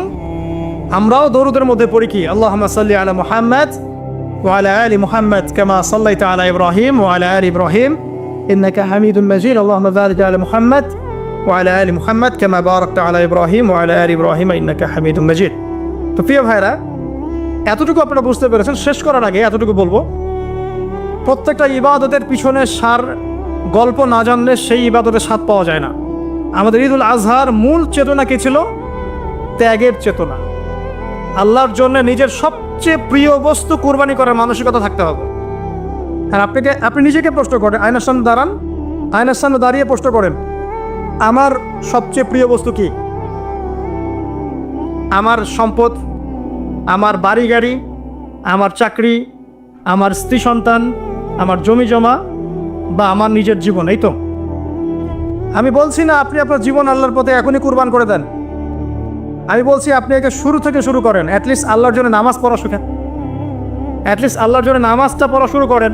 আমরাও দরুদের মধ্যে পড়ি কি, আল্লাহুম্মা সাল্লি আলা মুহাম্মাদ ওয়া আলা আলি মুহাম্মাদ কামা সাল্লাইতা আলা ইব্রাহিম ওয়া আলা আলি ইব্রাহিম ইন্নাকা হামিদুম মাজিদ, আল্লাহুম্মা বারিক আলা মুহাম্মাদ ওয়া আলা আলি মুহাম্মাদ কামা বারাকতা আলা ইব্রাহিম ওয়া আলা আলি ইব্রাহিম ইন্নাকা হামিদুম মাজিদ। তো প্রিয় ভাইরা, এতটুকু আপনারা বুঝতে পেরেছেন। শেষ করার আগে এতটুকু বলবো, প্রত্যেকটা ইবাদতের পিছনে সার গল্প না জানলে সেই ইবাদতের স্বাদ পাওয়া যায় না। আমাদের ঈদুল আজহার মূল চেতনা কি ছিল? ত্যাগের চেতনা। আল্লাহর জন্য নিজের সবচেয়ে প্রিয় বস্তু কুরবানি করার মানসিকতা থাকতে হবে। আর আপনি নিজেকে প্রশ্ন করেন, আয়নার সামনে দাঁড়ান, আয়নার সামনে দাঁড়িয়ে প্রশ্ন করেন, আমার সবচেয়ে প্রিয় বস্তু কি? আমার সম্পদ, আমার বাড়ি গাড়ি, আমার চাকরি, আমার স্ত্রী সন্তান, আমার জমি জমা, বা আমার নিজের জীবন? এই তো। আমি বলছি না আপনি আপনার জীবন আল্লাহর পথে এখনই কুরবান করে দেন। আমি বলছি আপনি একে শুরু থেকে শুরু করেন। অ্যাটলিস্ট আল্লাহর জন্য নামাজ পড়া শিখেন, অ্যাটলিস্ট আল্লাহর জন্য নামাজটা পড়া শুরু করেন,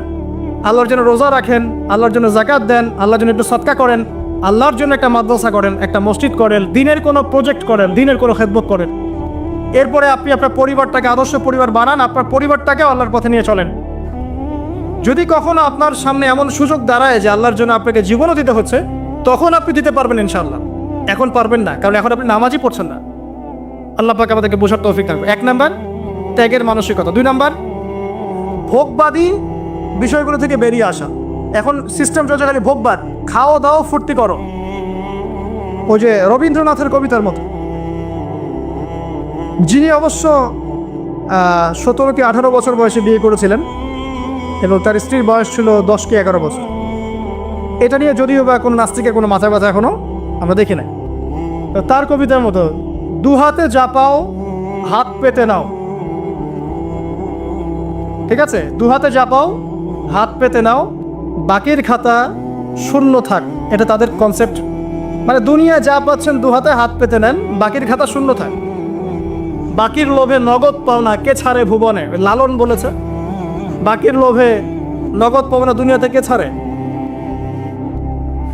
আল্লাহর জন্য রোজা রাখেন, আল্লাহর জন্য যাকাত দেন, আল্লাহর জন্য একটু সদকা করেন, আল্লাহর জন্য একটা মাদ্রাসা করেন, একটা মসজিদ করেন, দিনের কোনো প্রজেক্ট করেন, দিনের কোনো খেদমত করেন। এরপরে আপনি আপনার পরিবারটাকে আদর্শ পরিবার বানান, আপনার পরিবারটাকে আল্লাহর পথে নিয়ে চলেন। যদি কখনো আপনার সামনে এমন সুযোগ দাঁড়ায় যে আল্লাহর জন্য আপনাকে জীবনও দিতে হচ্ছে, তখন আপনি দিতে পারবেন ইনশাআল্লাহ। এখন পারবেন না, কারণ এখন আপনি নামাজই পড়ছেন না। আল্লাহ পাক আমাদেরকে বোঝার তৌফিক থাকবে। 1 নাম্বার ত্যাগের মানসিকতা। 2 নাম্বার ভোগবাদী বিষয়গুলো থেকে বেরিয়ে আসা। এখন সিস্টেম চলছে খালি ভোগবাদ, খাও দাও ফুর্তি করো, ওই যে রবীন্দ্রনাথের কবিতার মতো। যিনি অবশ্য 17 কি 18 বছর বয়সে বিয়ে করেছিলেন এবং তার স্ত্রীর বয়স ছিল 10 কি 11 বছর। এটা নিয়ে যদিও বা কোনো নাস্তিকের কোনো মাথা ব্যথা এখনো আমরা দেখি না। তো তার কবিতার মতো, দু হাতে যা পাও হাত পেতে নাও, ঠিক আছে, দু হাতে যা পাও হাত পেতে নাও, বাকির খাতা শূন্য থাক। এটা তাদের কনসেপ্ট, মানে দুনিয়ায় যা পাচ্ছেন দু হাতে হাত পেতে নেন, বাকির খাতা শূন্য থাক। বাকির লোভে নগদ পাওনা কে ছাড়ে ভুবনে, লালন বলেছে, বাকির লোভে নগদ পাওনা দুনিয়াতে কে ছাড়ে।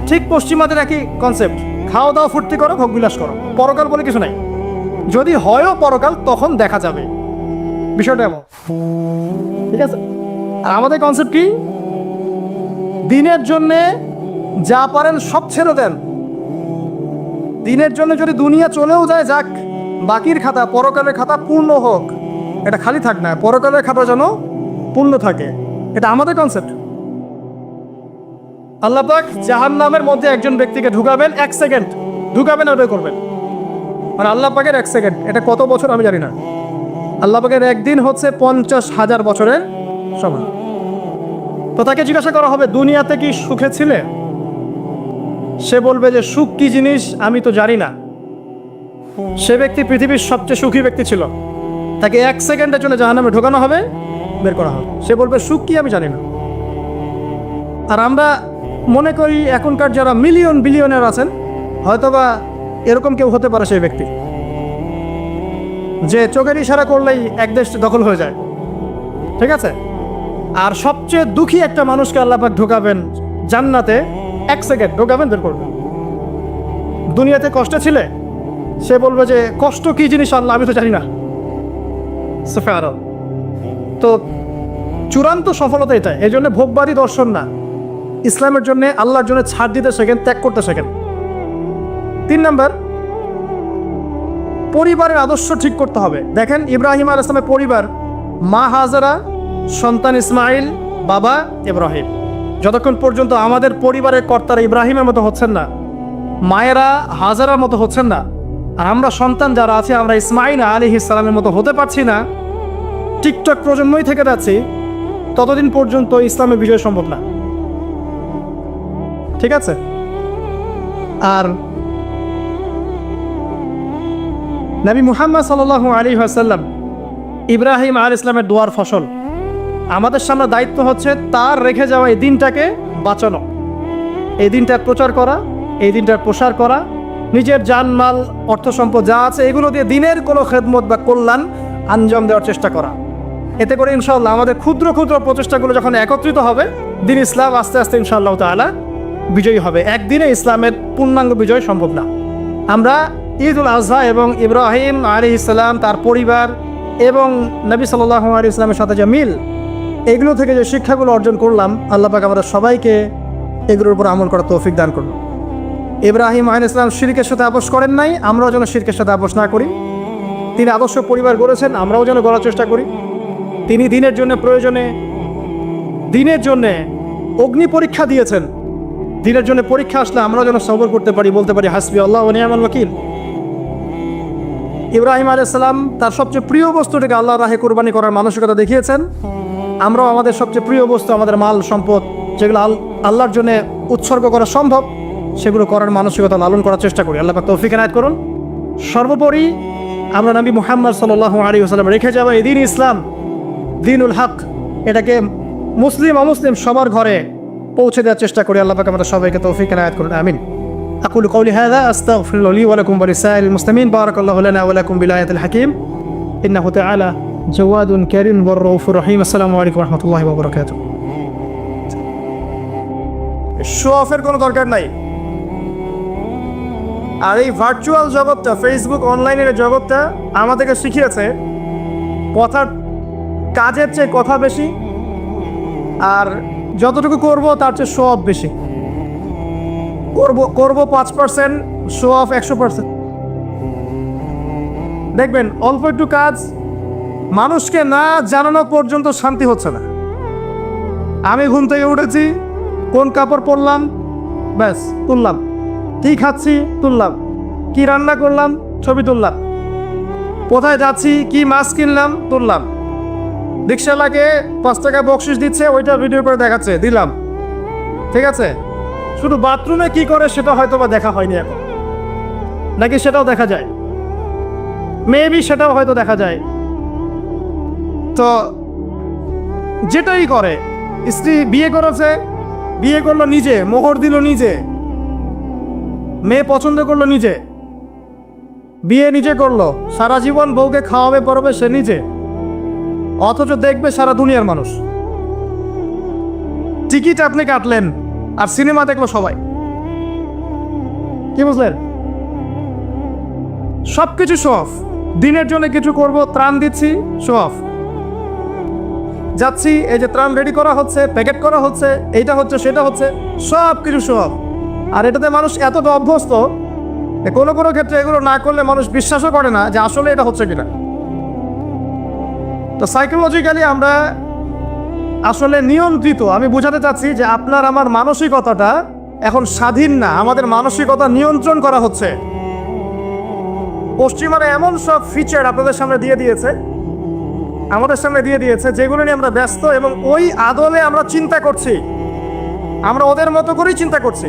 ঠিক পশ্চিমাদের একই কনসেপ্ট, খাওয়া দাওয়া ফুর্তি করো, ভোগ বিলাস করো, পরকাল বলে কিছু নাই। যদি হয়ও পরকাল তখন দেখা যাবে, বিষয়টা এমন, ঠিক আছে। আর আমাদের কনসেপ্ট কি, দিনের জন্যে যা পারেন সব ছেড়ে দেন, দিনের জন্য যদি দুনিয়া চলেও যায় যাক, বাকির খাতা পরকালের খাতা পূর্ণ হোক, এটা খালি থাক না, পরকালের খাতা যেন পূর্ণ থাকে, এটা আমাদের কনসেপ্ট। আল্লাহ পাক জাহান্নামের মধ্যে একজন ব্যক্তিকে ঢুকাবেন, 1 সেকেন্ড ঢুকাবেন, ওটা করবেন, মানে আল্লাহ পাকের 1 সেকেন্ড, এটা কত বছর আমি জানি না। আল্লাহ পাকের একদিন হচ্ছে 50,000 বছরের সমান। তো তাকে জিজ্ঞাসা করা হবে, দুনিয়াতে কি সুখে ছিলে? সে বলবে যে সুখ কি জিনিস আমি তো জানি না। সে ব্যক্তি পৃথিবীর সবচেয়ে সুখী ব্যক্তি ছিল, তাকে 1 সেকেন্ডের জন্য জাহান্নামে ঢোকানো হবে, বের করা হবে। সে বলবে সুখ কি আমি জানি না। আর আমরা মনে করি এখনকার যারা মিলিয়ন বিলিয়নের আছেন, হয়তোবা এরকম কেউ হতে পারে সেই ব্যক্তি, যে চোখের ইশারা করলেই এক দেশ দখল হয়ে যায়, ঠিক আছে। আর সবচেয়ে দুঃখী একটা মানুষকে আল্লাহ পাক ঢোকাবেন জান্নাতে, 1 সেকেন্ড ঢোকাবেন, বের করবেন। দুনিয়াতে কষ্টে ছিলে, সে বলবে যে কষ্ট কি জিনিস আল্লাহ আমি তো জানি না। তো চূড়ান্ত সফলতা এটা। এই জন্য ভোগবাদী দর্শন না, ইসলামের জন্য আল্লাহর জন্য ছাড় দিতে শেখেন, ত্যাগ করতে শেখেন। 3 নাম্বার, পরিবারের আদর্শ ঠিক করতে হবে। দেখেন ইব্রাহিম আলাইহিস সালামের পরিবার, মা হাজারা, সন্তান ইসমাইল, বাবা ইব্রাহিম। যতক্ষণ পর্যন্ত আমাদের পরিবারের কর্তারা ইব্রাহিমের মতো হচ্ছেন না, মায়েরা হাজারার মতো হচ্ছেন না, আর আমরা সন্তান যারা আছে আমরা ইসমাইল আলাইহিস সালামের মতো হতে পারছি না, টিকটক প্রজন্মই থেকে যাচ্ছি, ততদিন পর্যন্ত ইসলামের বিজয় সম্ভব না, ঠিক আছে। আর নবী মুহাম্মদ সাল্লাল্লাহু আলাইহি ওয়াসাল্লাম ইব্রাহিম আলাইহিস সালামের দোয়ার ফসল। আমাদের সামনে দায়িত্ব হচ্ছে তার রেখে যাওয়া এই দিনটাকে বাঁচানো, এই দিনটার প্রচার করা, এই দিনটার প্রসার করা, নিজের জানমাল অর্থ সম্পদ যা আছে এগুলো দিয়ে দিনের কোনো খেদমত বা কল্যাণ আঞ্জাম দেওয়ার চেষ্টা করা। এতে করে ইনশাআল্লাহ আমাদের ক্ষুদ্র ক্ষুদ্র প্রচেষ্টাগুলো যখন একত্রিত হবে, দিন ইসলাম আস্তে আস্তে ইনশাআল্লাহ তাআলা বিজয়ী হবে। একদিনে ইসলামের পূর্ণাঙ্গ বিজয় সম্ভব না। আমরা ঈদ উল আজহা এবং ইব্রাহিম আলাইহিস সালাম, তার পরিবার এবং নবী সাল্লাল্লাহু আলাইহি ওয়াসাল্লামের সাথে যে মিল, এগুলো থেকে যে শিক্ষাগুলো অর্জন করলাম, আল্লাহ পাক আমাদের সবাইকে এগুলোর উপর আমল করার তৌফিক দান করুন। ইব্রাহিম আলাইহিস সালাম শিরকের সাথে আপোষ করেন নাই, আমরাও যেন শিরকের সাথে আপোষ না করি। তিনি আদর্শ পরিবার গড়েছেন, আমরাও যেন গড়ার চেষ্টা করি। তিনি দিনের জন্য প্রয়োজনে, দিনের জন্যে অগ্নি পরীক্ষা দিয়েছেন, দিনের জন্য পরীক্ষা আসলে আমরাও যেন সবর করতে পারি, বলতে পারি হাসবি আল্লাহ ওয়া নি'মাল ওয়াকিল। ইব্রাহিম আলাইহিস সালাম তার সবচেয়ে প্রিয় বস্তুটাকে আল্লাহর রাহে কুরবানি করার মানসিকতা দেখিয়েছেন। আমরাও আমাদের সবচেয়ে প্রিয় বস্তু, আমাদের মাল সম্পদ, যেগুলো আল্লাহর জন্য উৎসর্গ করা সম্ভব, সেগুলো করার মানসিকতা লালন করার চেষ্টা করি। আল্লাহ পাক তৌফিক এনায়েত করুন। সর্বোপরি আমরা নবী মুহাম্মদ সাল্লাল্লাহু আলাইহি ওয়াসাল্লাম রেখে যাওয়া এই দিন ইসলাম, দিনুল হক, এটাকে মুসলিম অমুসলিম সবার ঘরে পৌঁছে দেওয়ার চেষ্টা করি। আল্লাহ পাক আমাদের সবাইকে তৌফিক এনায়েত করুন, আমিন। أقول قولي هذا أستغفر الله لي ولكم ولسائر المسلمين. بارك الله لنا ولكم بالآية الحكيم إنه تعالى جواد كريم والرؤوف الرحيم. السلام عليكم ورحمة الله وبركاته. শো অফের কোনো দরকার নাই। আর এই ভার্চুয়াল জগৎটা, ফেসবুক অনলাইনের জগৎটা আমাদেরকে শিখিয়েছে কথার, কাজের চেয়ে কথা বেশি, আর যতটুকু করব তার চেয়ে শো অফ বেশি। করব 5%, শো অফ 100%। দেখবেন অল্প একটু কাজ মানুষকে না জানানো পর্যন্ত শান্তি হচ্ছে না। আমি ঘুম থেকে উঠেছি, কোন কাপড় পরলাম, ব্যাস তুললাম, কি খাচ্ছি তুললাম, কি রান্না করলাম ছবি তুললাম, কোথায় যাচ্ছি, কি মাছ কিনলাম তুললাম, রিক্সাওয়ালাকে 5 টাকা বকশিস দিচ্ছে, ওইটা ভিডিও করে দেখাচ্ছে, দিলাম, ঠিক আছে। শুধু বাথরুমে কি করে সেটা হয়তো বা দেখা হয়নি এখন, নাকি সেটাও দেখা যায়? মেবি সেটাও হয়তো দেখা যায়। তো যেটাই করে, স্ত্রী বিয়ে করেছে, বিয়ে করলো নিজে, মোহর দিল নিজে, মেয়ে পছন্দ করলো নিজে, বিয়ে নিজে করলো, সারা জীবন বউকে খাওয়াবে পড়াবে সে নিজে, অথচ দেখবে সারা দুনিয়ার মানুষ। টিকিট আপনি কাটলেন আর সিনেমা দেখলো সবাই। কি বুঝলেন? সবকিছু শো অফ। দিনের জন্য কিছু করব, ত্রাণ দিচ্ছি, শো অফ। যাচ্ছি, এই যে ত্রাণ রেডি করা হচ্ছে, প্যাকেট করা হচ্ছে, এইটা হচ্ছে সেটা হচ্ছে, সব কিছু শো অফ। আর এটাতে মানুষ এতটা অভ্যস্ত, কোনো কোনো ক্ষেত্রে এগুলো না করলে মানুষ বিশ্বাসও করে না যে আসলে এটা হচ্ছে কিনা। তো সাইকোলজিক্যালি আমরা আসলে নিয়ন্ত্রিত। আমি বোঝাতে চাচ্ছি যে আপনার আমার মানসিকতাটা এখন স্বাধীন না, আমাদের মানসিকতা নিয়ন্ত্রণ করা হচ্ছে। পশ্চিমারা এমন সব ফিচার আপনাদের সামনে দিয়ে দিয়েছে, আমাদের সামনে দিয়ে দিয়েছে, যেগুলো নিয়ে আমরা ব্যস্ত এবং ওই আদলে আমরা চিন্তা করছি, আমরা ওদের মতো করেই চিন্তা করছি।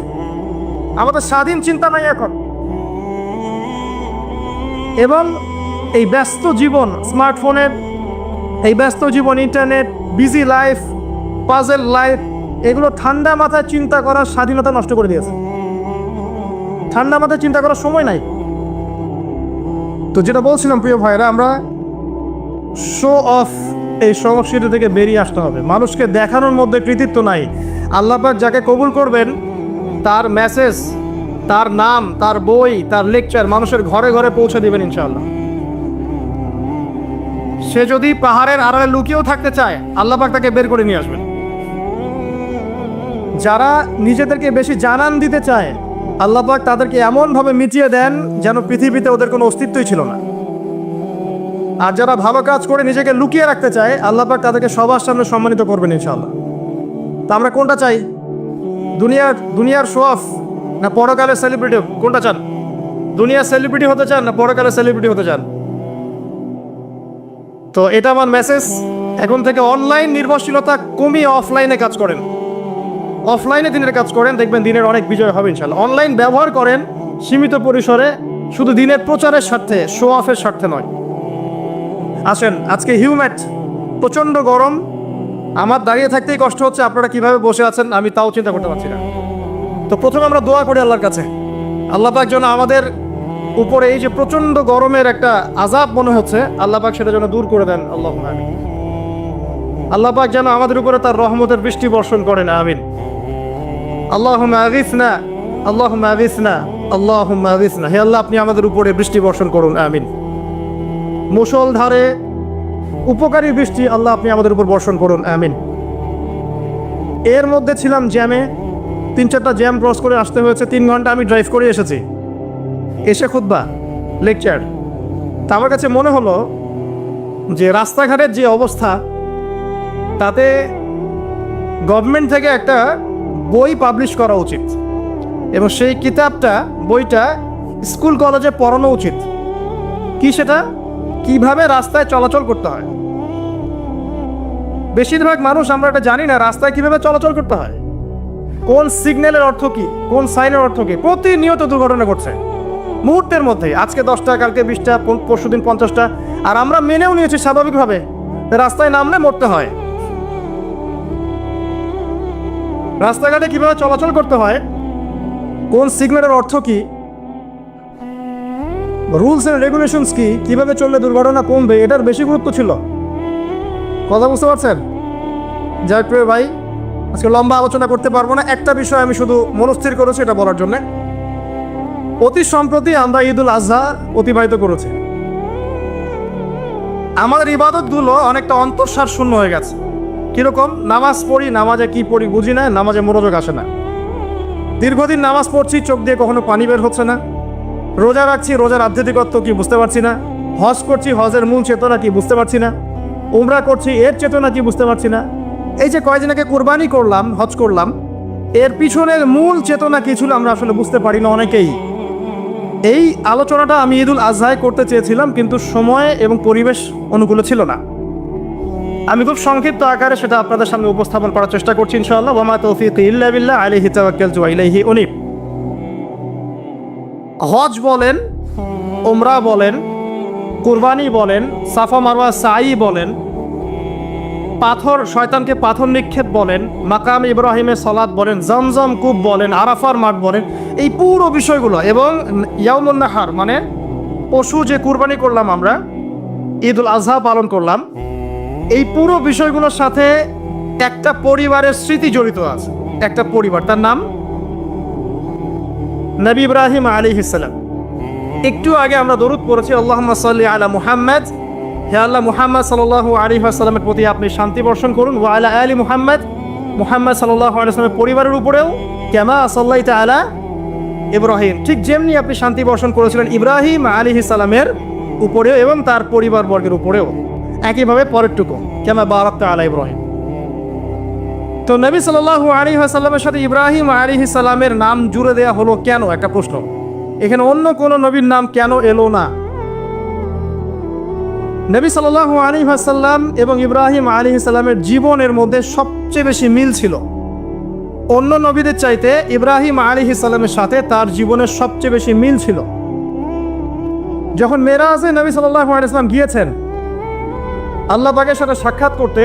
আমাদের স্বাধীন চিন্তা নাই এখন। এবং এই ব্যস্ত জীবন, স্মার্টফোনের এই ব্যস্ত জীবন, internet, busy life, puzzle life, এগুলো ঠান্ডা মাথায় চিন্তা করার স্বাধীনতা নষ্ট করে দিয়েছে। ঠান্ডা মাথায় চিন্তা করার সময় নাই। তো যেটা বলছিলাম প্রিয় ভাইরা, আমরা শো অফ এই সংস্কৃতি থেকে বেরিয়ে আসতে হবে। মানুষকে দেখানোর মধ্যে কৃতিত্ব নাই। আল্লাহ পাক যাকে কবুল করবেন তার মেসেজ, তার নাম, তার বই, তার লেকচার মানুষের ঘরে ঘরে পৌঁছে দিবেন ইনশাআল্লাহ। সে যদি পাহাড়ের আড়ালে লুকিয়েও থাকতে চায়, আল্লাহ পাক তাকে বের করে নিয়ে আসবেন। যারা নিজেদেরকে বেশি জানান দিতে চায়, আল্লাহ পাক তাদেরকে এমনভাবে মিটিয়ে দেন যেন পৃথিবীতে ওদের কোনো অস্তিত্বই ছিল না। আর যারা ভালো কাজ করে নিজেকে লুকিয়ে রাখতে চায়, আল্লাহ পাক তাদেরকে সবার সামনে সম্মানিত করবেন ইনশাআল্লাহ। তা আমরা কোনটা চাই? দুনিয়ার শো অফ না পরকালের সেলিব্রিটি? কোনটা চান? দুনিয়ার সেলিব্রিটি হতে চান না পরকালের সেলিব্রিটি হতে চান? তো এটা আমার মেসেজ। এখন থেকে অনলাইন নির্ভরশীলতা কমিয়ে অফলাইনে কাজ করেন, অফলাইনে দিনের কাজ করেন, দেখবেন দিনের অনেক বিজয় হবে ইনশাআল্লাহ। অনলাইন ব্যবহার করেন সীমিত পরিসরে, শুধু দিনের প্রচারের স্বার্থে, শো অফের স্বার্থে নয়। আসেন, আজকে হিউম্যাট, প্রচণ্ড গরম, আমার দাঁড়িয়ে থাকতেই কষ্ট হচ্ছে, আপনারা কিভাবে বসে আছেন আমি তাও চিন্তা করতে পারছি না। তো প্রথমে আমরা দোয়া করি আল্লাহর কাছে, আল্লাহ পাক যেন আমাদের উপরে এই যে প্রচণ্ড গরমের একটা আযাব মনে হচ্ছে, আল্লাহ পাক সেটা যেন দূর করে দেন। আল্লাহুম্মা আমিন। আল্লাহ পাক যেন আমাদের উপরে তার রহমতের বৃষ্টি বর্ষণ করেন। আমিন। আল্লাহুম্মা আগিসনা, আল্লাহুম্মা আগিসনা, আল্লাহুম্মা আগিসনা। হে আল্লাহ, আপনি আমাদের উপরে বৃষ্টি বর্ষণ করুন। আমিন। মুষলধারে উপকারী বৃষ্টি আল্লাহ আপনি আমাদের উপর বর্ষণ করুন। আমিন। এর মধ্যে ছিলাম জ্যামে, 3-4টা জ্যাম ক্রস করে আসতে হয়েছে। 3 ঘন্টা আমি ড্রাইভ করে এসেছি, এসে খুতবা, লেকচার। তা আমার কাছে মনে হলো যে রাস্তাঘাটের যে অবস্থা, তাতে গভর্নমেন্ট থেকে একটা বই পাবলিশ করা উচিত এবং সেই কিতাবটা, বইটা স্কুল কলেজে পড়ানো উচিত। কি সেটা? কিভাবে রাস্তায় চলাচল করতে হয়। বেশিরভাগ মানুষ আমরা এটা জানি না, রাস্তায় কিভাবে চলাচল করতে হয়, কোন সিগন্যালের অর্থ কি, কোন সাইনের অর্থ কি। প্রতিনিয়ত দুর্ঘটনা ঘটছে মুহূর্তের মধ্যে, আজকে 10টা, কালকে 20টা, পরশুদিন 50টা। আর আমরা মেনেও নিয়েছি স্বাভাবিকভাবে রাস্তায় নামলে মরতে হয়। রাস্তাঘাটে কিভাবে চলাচল করতে হয়, কোন সিগন্যালের অর্থ কি, রুলস এন্ড রেগুলেশনস কি, কিভাবে চললে দুর্ঘটনা কমবে, এটার বেশি গুরুত্ব ছিল। কথা বুঝতে পারছেন? যাই প্রিয় ভাই, আজকে লম্বা আলোচনা করতে পারবো না। একটা বিষয় আমি শুধু মনস্থির করেছি এটা বলার জন্যে। অতি সম্প্রতি আমরা ঈদুল আজহা অতিবাহিত করেছি। আমাদের ইবাদতগুলো অনেকটা অন্তঃসার শূন্য হয়ে গেছে। কীরকম? নামাজ পড়ি, নামাজে কি পড়ি বুঝি না, নামাজে মনোযোগ আসে না। দীর্ঘদিন নামাজ পড়ছি, চোখ দিয়ে কখনো পানি বের হচ্ছে না। রোজা রাখছি, রোজার আধ্যাত্মিকত্ব কি বুঝতে পারছি না। হজ করছি, হজের মূল চেতনা কি বুঝতে পারছি না। উমরা করছি, এর চেতনা কি বুঝতে পারছি না। এই যে কয়দিন আগে কোরবানি করলাম, হজ করলাম, এর পিছনের মূল চেতনা কি ছিল আমরা আসলে বুঝতে পারি না অনেকেই। এই আলোচনাটা আমি ঈদুল আজহায় করতে চেয়েছিলাম, কিন্তু সময় এবং পরিবেশ অনুকূলে ছিল না। আমি খুব সংক্ষিপ্ত আকারে সেটা আপনাদের সামনে উপস্থাপন করার চেষ্টা করছি ইনশাআল্লাহ। ওয়া মা তৌফিক ইল্লা বিল্লাহ, আলাইহি তাওয়াক্কালতু ওয়া ইলাইহি উনীব। হজ বলেন, উমরা বলেন, কুরবানি বলেন, সাফা মারওয়া সাই বলেন, পাথর, শয়তানকে পাথর নিক্ষেপ বলেন, মাকাম ইব্রাহিমের সালাত বলেন, জমজম কূপ বলেন, আরাফার মাঠ বলেন, এই পুরো বিষয়গুলো, এবং ইয়াউমুন নাহার মানে পশু যে কুরবানি করলাম আমরা, ঈদুল আজহা পালন করলাম, এই পুরো বিষয়গুলোর সাথে একটা পরিবারের স্মৃতি জড়িত আছে। একটা পরিবার, তার নাম নবী ইব্রাহিম আলাইহিস সালাম। একটু আগে আমরা দরুদ পড়েছি, আল্লাহুম্মা সাল্লি আলা মুহাম্মদ, হে আল্লাহ মুহাম্মদ সাল্লাল্লাহু আলাইহি ওয়াসাল্লামের প্রতি আপনি শান্তি বর্ষণ করুন। ওয়া আলা আলি মুহাম্মদ, মুহাম্মদ সাল্লাল্লাহু আলাইহি ওয়াসাল্লামের পরিবারের উপরেও, কামা সাল্লাইতা আলা ইব্রাহিম, ঠিক যেমনি আপনি শান্তি বর্ষণ করেছিলেন ইব্রাহিম আলাইহিস সালামের উপরেও এবং তার পরিবারবর্গের উপরেও, একইভাবে পরেরটুকু, কামা বারাকতা আলা ইব্রাহিম। তো নবী সাল্লাল্লাহু আলাইহি ওয়াসাল্লামের সাথে ইব্রাহিম আলাইহিস সালামের নাম জুড়ে দেওয়া হলো কেন? একটা প্রশ্ন। এখানে অন্য কোনো নবীর নাম কেন এলো না? নবী সাল্লাল্লাহু আলাইহি ওয়াসাল্লাম এবং ইব্রাহিম আলাইহিস সালামের জীবনের মধ্যে সবচেয়ে বেশি মিল ছিল। অন্য নবীদের চাইতে ইব্রাহিম আলাইহিস সালামের সাথে তার জীবনের সবচেয়ে বেশি মিল ছিল। যখন মেরাজে নবী সাল্লাল্লাহু আলাইহি ওয়াসাল্লাম গিয়েছেন আল্লাহ পাকের সাথে সাক্ষাৎ করতে,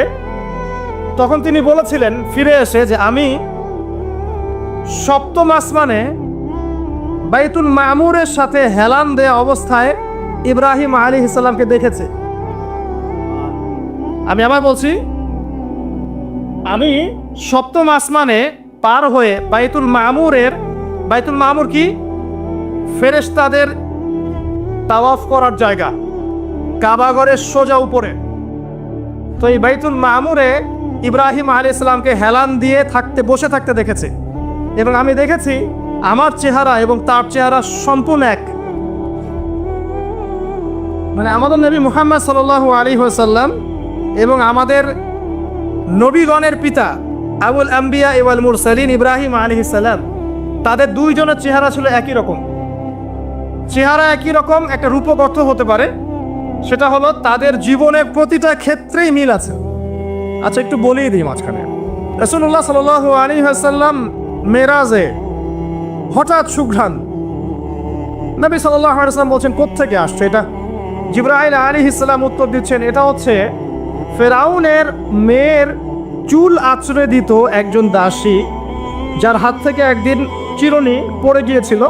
তখন তিনি বলেছিলেন ফিরে এসে যে আমি সপ্তম আসমানে বাইতুল মামুরের সাথে হেলান দেয়া অবস্থায় ইব্রাহিম আলাইহিস সালামকে দেখেছে। আমি আবার বলছি, আমি সপ্তম আসমানে পার হয়ে বাইতুল মামুর কি? ফেরেশতাদের তাওয়াফ করার জায়গা, কাবাঘরের সোজা উপরে। তো এই বাইতুল মামুরে ইব্রাহিম আলাইহিস সালামকে হেলান দিয়ে বসে থাকতে দেখেছে, এবং আমি দেখেছি আমার চেহারা এবং তার চেহারা সম্পূর্ণ এক। মানে আমাদের নবী মুহাম্মদ সাল্লাল্লাহু আলাইহি ওয়াসাল্লাম এবং আমাদের নবীগণের পিতা আবুল আম্বিয়া ওয়াল মুরসালিন ইব্রাহিম আলাইহিস সালাম, তাদের দুইজনের চেহারা ছিল একই রকম। চেহারা একই রকম, একটা রূপক অর্থ হতে পারে, সেটা হলো তাদের জীবনের প্রতিটা ক্ষেত্রেই মিল আছে। আচ্ছা, একটু বলেই দিই মাঝখানে, রাসূলুল্লাহ সাল্লাল্লাহু আলাইহি ওয়াসাল্লাম মেরাজে হঠাৎ সুঘ্রাণ, নবী সাল্লাল্লাহু আলাইহি ওয়াসাল্লাম বলছেন কোত্থেকে আসছে এটা? জিবরাইল আলাইহিস সালাম উত্তর দিচ্ছেন, এটা হচ্ছে ফেরাউনের মেয়ের চুল আঁচড়ে দিত একজন দাসী, যার হাত থেকে একদিন চিরুনি পড়ে গিয়েছিল।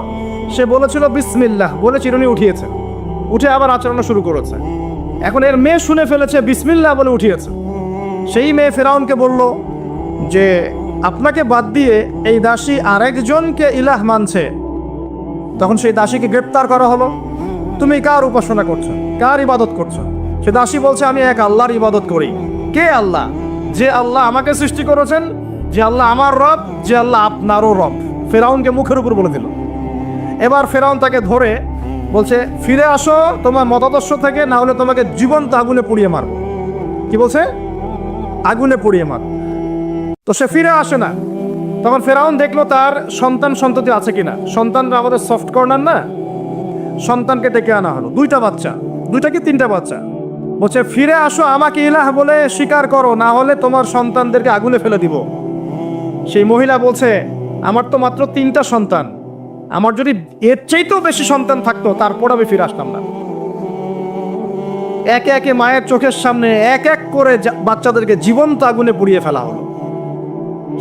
সে বলেছিল বিসমিল্লাহ বলে চিরুনি উঠিয়েছে, উঠে আবার আচরণ শুরু করেছে। এখন এর মেয়ে শুনে ফেলেছে বিসমিল্লাহ বলে উঠিয়েছে। সেই মেয়ে ফেরাউনকে বলল যে আপনাকে বাদ দিয়ে এই দাসী আরেকজনকে ইলাহ মানছে। তখন সেই দাসীকে গ্রেপ্তার করা হলো। তুমি কার উপাসনা করছো, কার ইবাদত করছো? সে দাসী বলছে আমি এক আল্লাহর ইবাদত করি। কে আল্লাহ? যে আল্লাহ আমাকে সৃষ্টি করেছেন, যে আল্লাহ আমার রব, যে আল্লাহ আপনারও রব। ফেরাউনকে মুখের উপর বলে দিল। এবার ফেরাউন তাকে ধরে বলছে ফিরে আসো তোমার মতাদর্শ থেকে, না হলে তোমাকে জীবন্ত আগুনে পুড়িয়ে মারবো। কি বলছে? আগুনে পুড়িয়ে মার। তো সে ফিরে আসে না। তখন ফেরাউন দেখলো তার সন্ততি আছে কিনা। সন্তানরা আমাদের সফট কর্নার না, সন্তানকে ডেকে আনা হলো। দুইটা কি তিনটা বাচ্চা। বলছে ফিরে আসো, আমাকে ইলাহ বলে স্বীকার করো, না হলে তোমার সন্তানদেরকে আগুনে ফেলে দিব। সেই মহিলা বলছে আমার তো মাত্র 3টা সন্তান, আমার যদি এর চাইতেও বেশি সন্তান থাকতো তারপর আমি ফিরে আসতাম না। একে একে মায়ের চোখের সামনে এক এক করে বাচ্চাদেরকে জীবন্ত আগুনে পুড়িয়ে ফেলা হলো।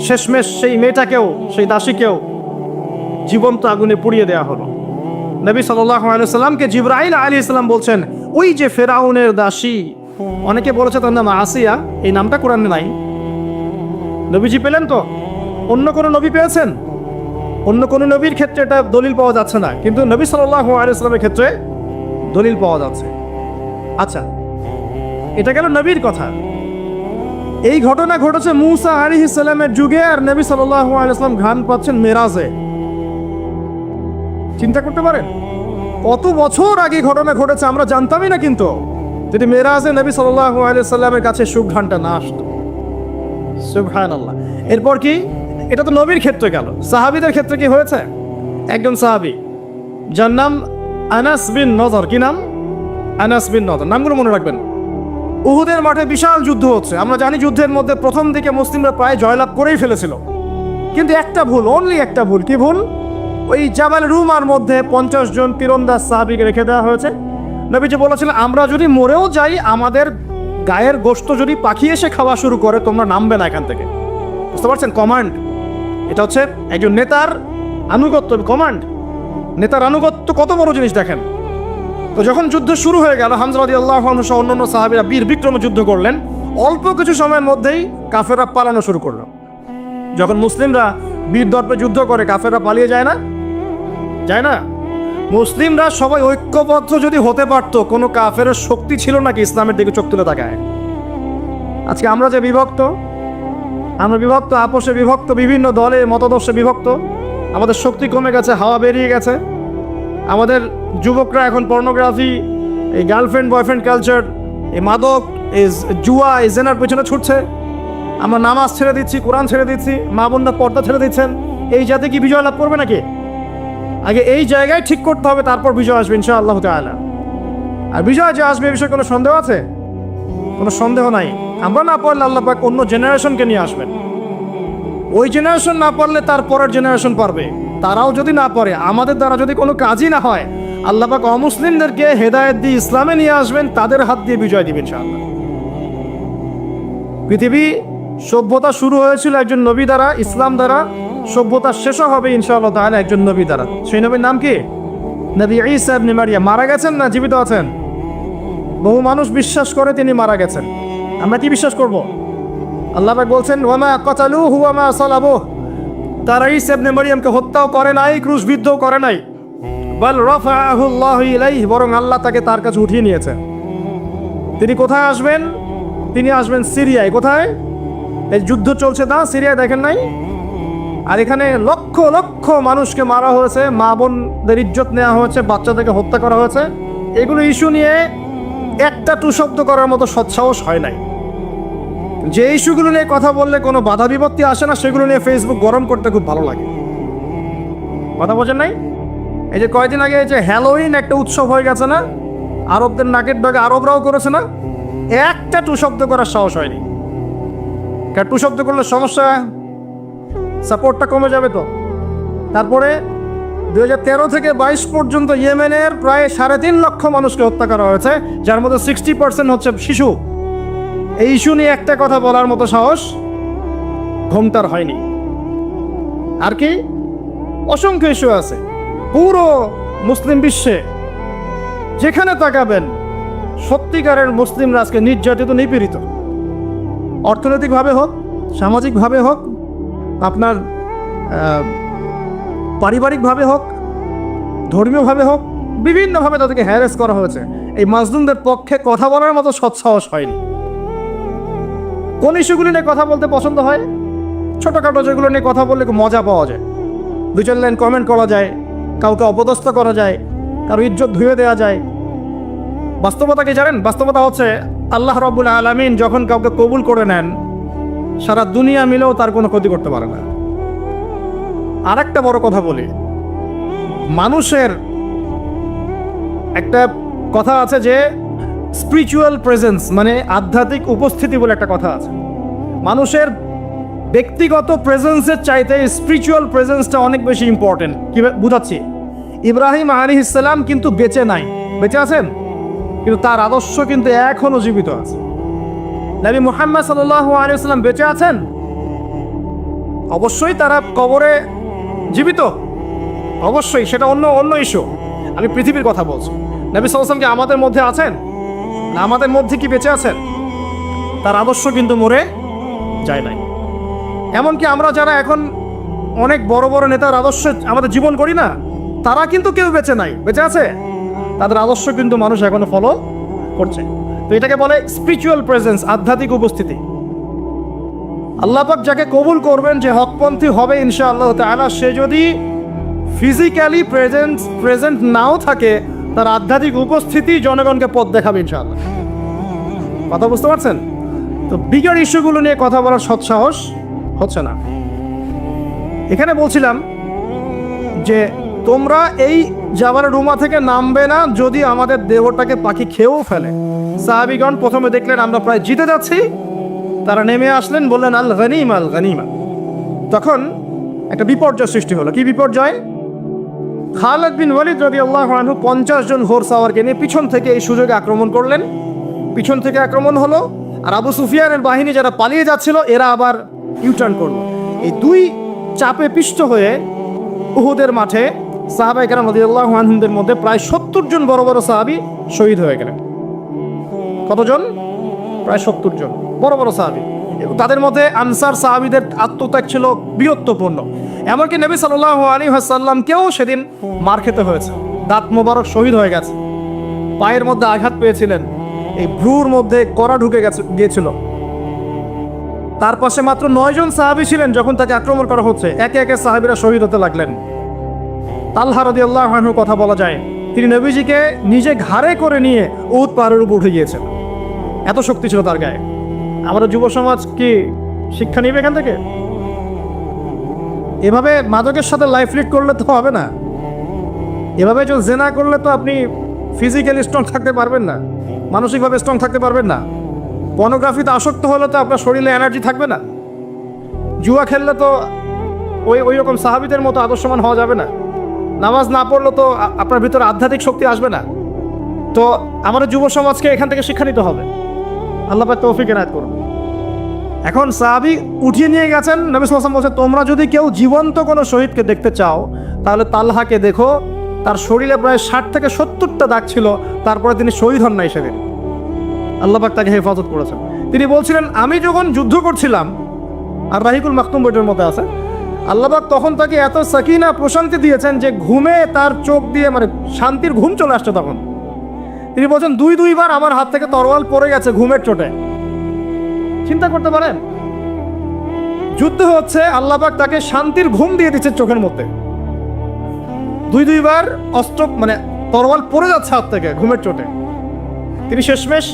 শেষমেশ সেই মেয়েটাকেও, সেই দাসীকেও জীবন্ত আগুনে পুড়িয়ে দেওয়া হলো। নবী সাল্লাল্লাহু আলাইহি সাল্লামকে জিবরাইল আলাইহিস সালাম বলছেন ওই যে ফেরাউনের দাসী, অনেকে বলেছে তার নাম আসিয়া, এই নামটা কোরআনে নাই। নবীজি পেলেন তো? অন্য কোনো নবী পেয়েছেন? অন্য কোনো নবীর ক্ষেত্রে এটা দলিল পাওয়া যাচ্ছে না, কিন্তু নবী সাল্লাল্লাহু আলাইহি সাল্লামের ক্ষেত্রে দলিল পাওয়া যাচ্ছে। আচ্ছা, এটা গেল নবীর কথা। এই ঘটনা ঘটেছে মূসা আলাইহিস সালামের যুগে, আর নবী সাল্লাল্লাহু আলাইহি সাল্লাম ঘ্রাণ পাচ্ছেন মেরাজে। চিন্তা করতে পারেন কত বছর আগে ঘটনা ঘটেছে, আমরা জানতামই না। কিন্তু যদি মেরাজে নবী সাল্লাল্লাহু আলাইহি সাল্লামের কাছে সুঘ্রাণটা না আসতো। সুবহানাল্লাহ। এরপর কি? এটা তো নবীর ক্ষেত্রে গেল। সাহাবীদের ক্ষেত্রে কি হয়েছে? একজন সাহাবী যার নাম আনাস বিন নজর। কি নাম? আনাস বিন নজর। নামগুলো মনে রাখবেন। উহুদের মাঠে বিশাল যুদ্ধ হচ্ছে, আমরা জানি যুদ্ধের মধ্যে প্রথম দিকে মুসলিমরা প্রায় জয়লাভ করেই ফেলেছিল, কিন্তু একটা ভুল, অনলি একটা ভুল। কি ভুল? ওই জাবাল রুমার মধ্যে 50 জন তীরন্দাজ সাহাবীকে রেখে দেওয়া হয়েছে। নবীজি বলেছিলেন, আমরা যদি মরেও যাই, আমাদের গায়ের গোশত যদি পাখি এসে খাওয়া শুরু করে, তোমরা নামবে না এখান থেকে। বুঝতে পারছেন? কমান্ড। এটা হচ্ছে একজন নেতার আনুগত্য, কমান্ড। নেতার আনুগত্য কত বড় জিনিস দেখেন। তো যখন যুদ্ধ শুরু হয়ে গেল, হামজা রাদিয়াল্লাহু আনহু সহ অন্যান্য সাহাবীরা বীর বিক্রমে যুদ্ধ করলেন। অল্প কিছু সময়ের মধ্যেই কাফেররা পালানো শুরু করলো। যখন মুসলিমরা বীর দর্পে যুদ্ধ করে, কাফেররা পালিয়ে যায় না? যায় না? মুসলিমরা সবাই ঐক্যবদ্ধ যদি হতে পারতো, কোনো কাফেরের শক্তি ছিল নাকি ইসলামের দিকে চোখ তুলে তাকায়? আজকে আমরা যে বিভক্ত, আমরা বিভক্ত, আপোষে বিভক্ত, বিভিন্ন দলে মতাদর্শে বিভক্ত, আমাদের শক্তি কমে গেছে, হাওয়া বেরিয়ে গেছে। আমাদের যুবকরা এখন পর্নোগ্রাফি, এই গার্লফ্রেন্ড বয়ফ্রেন্ড কালচার, এই মাদক, এই জুয়া, এই জেনার পেছনে ছুটছে। আমরা নামাজ ছেড়ে দিচ্ছি, কোরআন ছেড়ে দিচ্ছি, মা বোনরা পর্দা ছেড়ে দিচ্ছেন। এই জাতি কি বিজয় লাভ করবে নাকি? আগে এই জায়গায় ঠিক করতে হবে, তারপর বিজয় আসবে ইনশাআল্লাহ তাআলা। আর বিজয় যে আসবে এ বিষয়ে কোনো সন্দেহ আছে? কোনো সন্দেহ নাই। আমরা না পারলে আল্লাহ পাক অন্য জেনারেশনকে নিয়ে আসবেন। ওই জেনারেশন না পারলে তার পরের জেনারেশন পারবে। তারাও যদি না পারে, আমাদের দ্বারা যদি কোনো কাজই না হয়, আল্লাহ পাক অমুসলিমদেরকে হেদায়েত দিয়ে ইসলামে নিয়ে আসবেন, তাদের হাত দিয়ে বিজয় দিবেন ইনশাআল্লাহ। পৃথিবী সভ্যতা শুরু হয়েছিল একজন নবী দ্বারা, ইসলাম দ্বারা। সভ্যতা শেষও হবে ইনশাআল্লাহ তাআলা একজন নবী দ্বারা। সেই নবীর নাম কি? নবী ঈসা ইবনে মারইয়াম। মারা গেছেন না জীবিত আছেন? বহু মানুষ বিশ্বাস করে তিনি মারা গেছেন। আমরা কি বিশ্বাস করব? আল্লাহ পাক বলছেন, ওয়ামা কাতালুহু ওয়ামা সালাবুহু, তারা ঈসা ইবনে মারইয়ামকে হত্যাও করে নাই, ক্রুশবিদ্ধও করে নাই। বাল রাফাআহু আল্লাহু ইলাইহি, বরং আল্লাহ তাকে তার কাছে উঠিয়ে নিয়েছেন। তিনি কোথায় আসবেন? তিনি আসবেন সিরিয়ায়। কোথায়? এই যুদ্ধ চলছে না, সিরিয়ায় দেখেন নাই? আর এখানে লক্ষ লক্ষ মানুষকে মারা হয়েছে, মা বোনদের ইজ্জত নেওয়া হয়েছে, বাচ্চাদেরকে হত্যা করা হয়েছে। এগুলো ইস্যু নিয়ে একটা টু শব্দ করার মতো সৎসাহস হয় নাই। যে ইস্যুগুলো নিয়ে কথা বললে কোনো বাধা বিপত্তি আসে না, সেগুলো নিয়ে ফেসবুক গরম করতে খুব ভালো লাগে। কথা বোঝেন নাই? এই যে কয়েকদিন আগে যে হ্যালোইন একটা উৎসব হয়ে গেছে না, আরবদের নাকের ডগে আরবরাও করেছে না, একটা টু শব্দ করার সাহস হয়নি। কারণ টু শব্দ করলে সমস্যা, সাপোর্টটা কমে যাবে। তো তারপরে 2013 থেকে 22 পর্যন্ত ইয়েমেনের প্রায় 3.5 লক্ষ মানুষকে হত্যা করা হয়েছে, যার মধ্যে 60% হচ্ছে শিশু। এই ইস্যু নিয়ে একটা কথা বলার মতো সাহস ঘোমটার হয়নি। আর কি অসংখ্য ইস্যু আছে পুরো মুসলিম বিশ্বে, যেখানে তাকাবেন সত্যিকারের মুসলিমরা আজকে নির্যাতিত, নিপীড়িত। অর্থনৈতিকভাবে হোক, সামাজিকভাবে হোক, আপনার পারিবারিকভাবে হোক, ধর্মীয়ভাবে হোক, বিভিন্নভাবে তাদেরকে হ্যারাস করা হয়েছে। এই মাজলুমদের পক্ষে কথা বলার মতো সৎসাহস হয়নি। কোন ইস্যুগুলি নিয়ে কথা বলতে পছন্দ হয়? ছোটোখাটো যেগুলো নিয়ে কথা বললে মজা পাওয়া যায়, 2-4 লাইন কমেন্ট করা যায়, কাউকে অপদস্থ করা যায়, কারো ইজ্জত ধুয়ে দেওয়া যায়। বাস্তবতা কি জানেন? বাস্তবতা হচ্ছে আল্লাহ রাব্বুল আলামিন যখন কাউকে কবুল করে নেন, সারা দুনিয়া মিলেও তার কোনো ক্ষতি করতে পারে না। আর একটা বড় কথা বলি, মানুষের একটা কথা আছে যে স্পিরিচুয়াল প্রেজেন্স, মানে আধ্যাত্মিক উপস্থিতি বলে একটা কথা আছে। মানুষের ব্যক্তিগত প্রেজেন্সের চাইতে স্পিরিচুয়াল প্রেজেন্সটা অনেক বেশি ইম্পর্টেন্ট। কি বুঝাচ্ছি? ইব্রাহিম আলাইহিস সালাম কিন্তু বেঁচে নাই, বেঁচে আছেন, কিন্তু তার আদর্শ কিন্তু এখনো জীবিত আছে। নবী মুহাম্মদ সাল্লাল্লাহু আলাইহি ওয়াসাল্লাম বেঁচে আছেন, অবশ্যই তারা কবরে জীবিত, অবশ্যই সেটা অন্য ইস্যু। আমি পৃথিবীর কথা বলছি। নবী সাল্লাল্লাহু আলাইহি ওয়াসাল্লাম কি আমাদের মধ্যে আছেন? না আমাদের মধ্যে কি বেঁচে আছেন? তার আদর্শ কিন্তু মরে যায় নাই। এমনকি আমরা যারা এখন অনেক বড় বড় নেতার আদর্শে আমাদের জীবন করি না, তারা কিন্তু কেউ বেঁচে নাই, বেঁচে আছে। তাদের আদর্শ কিন্তু মানুষ এখনো ফলো করছে। তো এটাকে বলে স্পিরিচুয়াল প্রেজেন্স, আধ্যাত্মিক উপস্থিতি। আল্লাহ পাক যাকে কবুল করবেন, যে হকপন্থী হবে ইনশাআল্লাহ তাআলা, সে যদি ফিজিক্যালি প্রেজেন্ট নাও থাকে, তার আধ্যাত্মিক উপস্থিতি জনগণকে পথ দেখাবে ইনশাআল্লাহ। কথা বুঝতে পারছেন? তো বিগার ইস্যুগুলো নিয়ে কথা বলার সৎসাহস হচ্ছে না। এখানে বলছিলাম যে তোমরা এই জাবাল রুমা থেকে নামবে না যদি আমাদের দেহটাকে পাখি খেয়েও ফেলে। সাহাবীগণ প্রথমে দেখলেন আমরা প্রায় জিতে যাচ্ছি, তারা নেমে আসলেন, বললেন আল গনিমা আল গনিমা। তখন একটা বিপর্যয় সৃষ্টি হলো। কি বিপর্যয়? খালিদ বিন ওয়ালিদ রাদিয়াল্লাহু আনহু 50 জন ঘোড়সাওয়ারকে নিয়ে পিছন থেকে এই সুযোগে আক্রমণ করলেন। পিছন থেকে আক্রমণ হলো, আর আবু সুফিয়ানের বাহিনী যারা পালিয়ে যাচ্ছিল এরা আবার ইউটার্ন করলো। এই দুই চাপে পিষ্ট হয়ে উহুদের মাঠে সাহাবায়ে কেরাম রাদিয়াল্লাহু আনহুদের মধ্যে প্রায় 70 জন বড় বড় সাহাবী শহীদ হয়ে গেলেন। কতজন? প্রায় 70 জন বড় বড় সাহাবী। তাদের মধ্যে আনসার সাহাবীদের আত্মত্যাগ ছিল বীরত্বপূর্ণ। এমনকি নবী সাল্লাল্লাহু আলাইহি ওয়াসাল্লামকেও সেদিন মার খেতে হয়েছে, দাঁত মোবারক শহীদ হয়ে গেছে, পায়ের মধ্যে আঘাত পেয়েছিলেন, এই ভ্রুর মধ্যে কড়া ঢুকে গিয়েছিল। তার পাশে মাত্র 9 জন সাহাবী ছিলেন যখন তাকে আক্রমণ করা হচ্ছে। একে একে সাহাবীরা শহীদ হতে লাগলেন। তালহা রাদিয়াল্লাহু আনহু কথা বলা যায়, তিনি নবীজিকে নিজে ঘাড়ে করে নিয়ে উহুদ পাহাড়ের উপর উঠে গিয়েছেন, এত শক্তি ছিল তার গায়ে। আমাদের যুব সমাজ কি শিক্ষা নিবে এখান থেকে? এভাবে মাদকের সাথে লাইফ লিড করলে তো হবে না। এভাবে যদি জেনা করলে তো আপনি ফিজিক্যালি স্ট্রং থাকতে পারবেন না, মানসিকভাবে স্ট্রং থাকতে পারবেন না। পর্নোগ্রাফিতে আসক্ত হলে তো আপনার শরীরে এনার্জি থাকবে না। জুয়া খেললে তো ওই রকম সাহাবীদের মতো আদর্শমান হওয়া যাবে না। নামাজ না পড়লে তো আপনার ভিতরে আধ্যাত্মিক শক্তি আসবে না। তো আমাদের যুব সমাজকে এখান থেকে শিক্ষা নিতে হবে। আল্লাহ পাক তৌফিক এনায়েত করুন। এখন সাহাবী উঠিয়ে নিয়ে গেছেন। নবী সাল্লাল্লাহু আলাইহি ওয়াসাল্লাম বলছেন, তোমরা যদি কেউ জীবন্ত কোনো শহীদকে দেখতে চাও তাহলে তালহাকে দেখো, তার শরীরে প্রায় 60 থেকে 70টা দাগ ছিল, তারপরে তিনি শহীদ হন নাই সেদিন। আল্লাহ পাক তাকে হেফাজত করেছেন। তিনি বলছিলেন, আমি যখন যুদ্ধ করছিলাম, আর রাহিকুল মাকতুম বইটার মধ্যে আছে, আল্লাহ পাক তখন তাকে এত সাকিনা প্রশান্তি দিয়েছেন যে ঘুমে তার চোখ দিয়ে মানে শান্তির ঘুম চলে আসছে। তখন তিনি বলছেন, দুইবার আমার হাত থেকে তরোয়াল পড়ে গেছে ঘুমের চোটে। চিন্তা করতে পারেন, যুদ্ধ হচ্ছে, আল্লাহ পাক তাকে শান্তির ঘুম দিয়ে দিচ্ছে চোখের মধ্যে। দুইবার অস্ত্র মানে তরোয়াল পড়ে যাচ্ছে হাত থেকে ঘুমের চোটে, তিনি শেষমেশ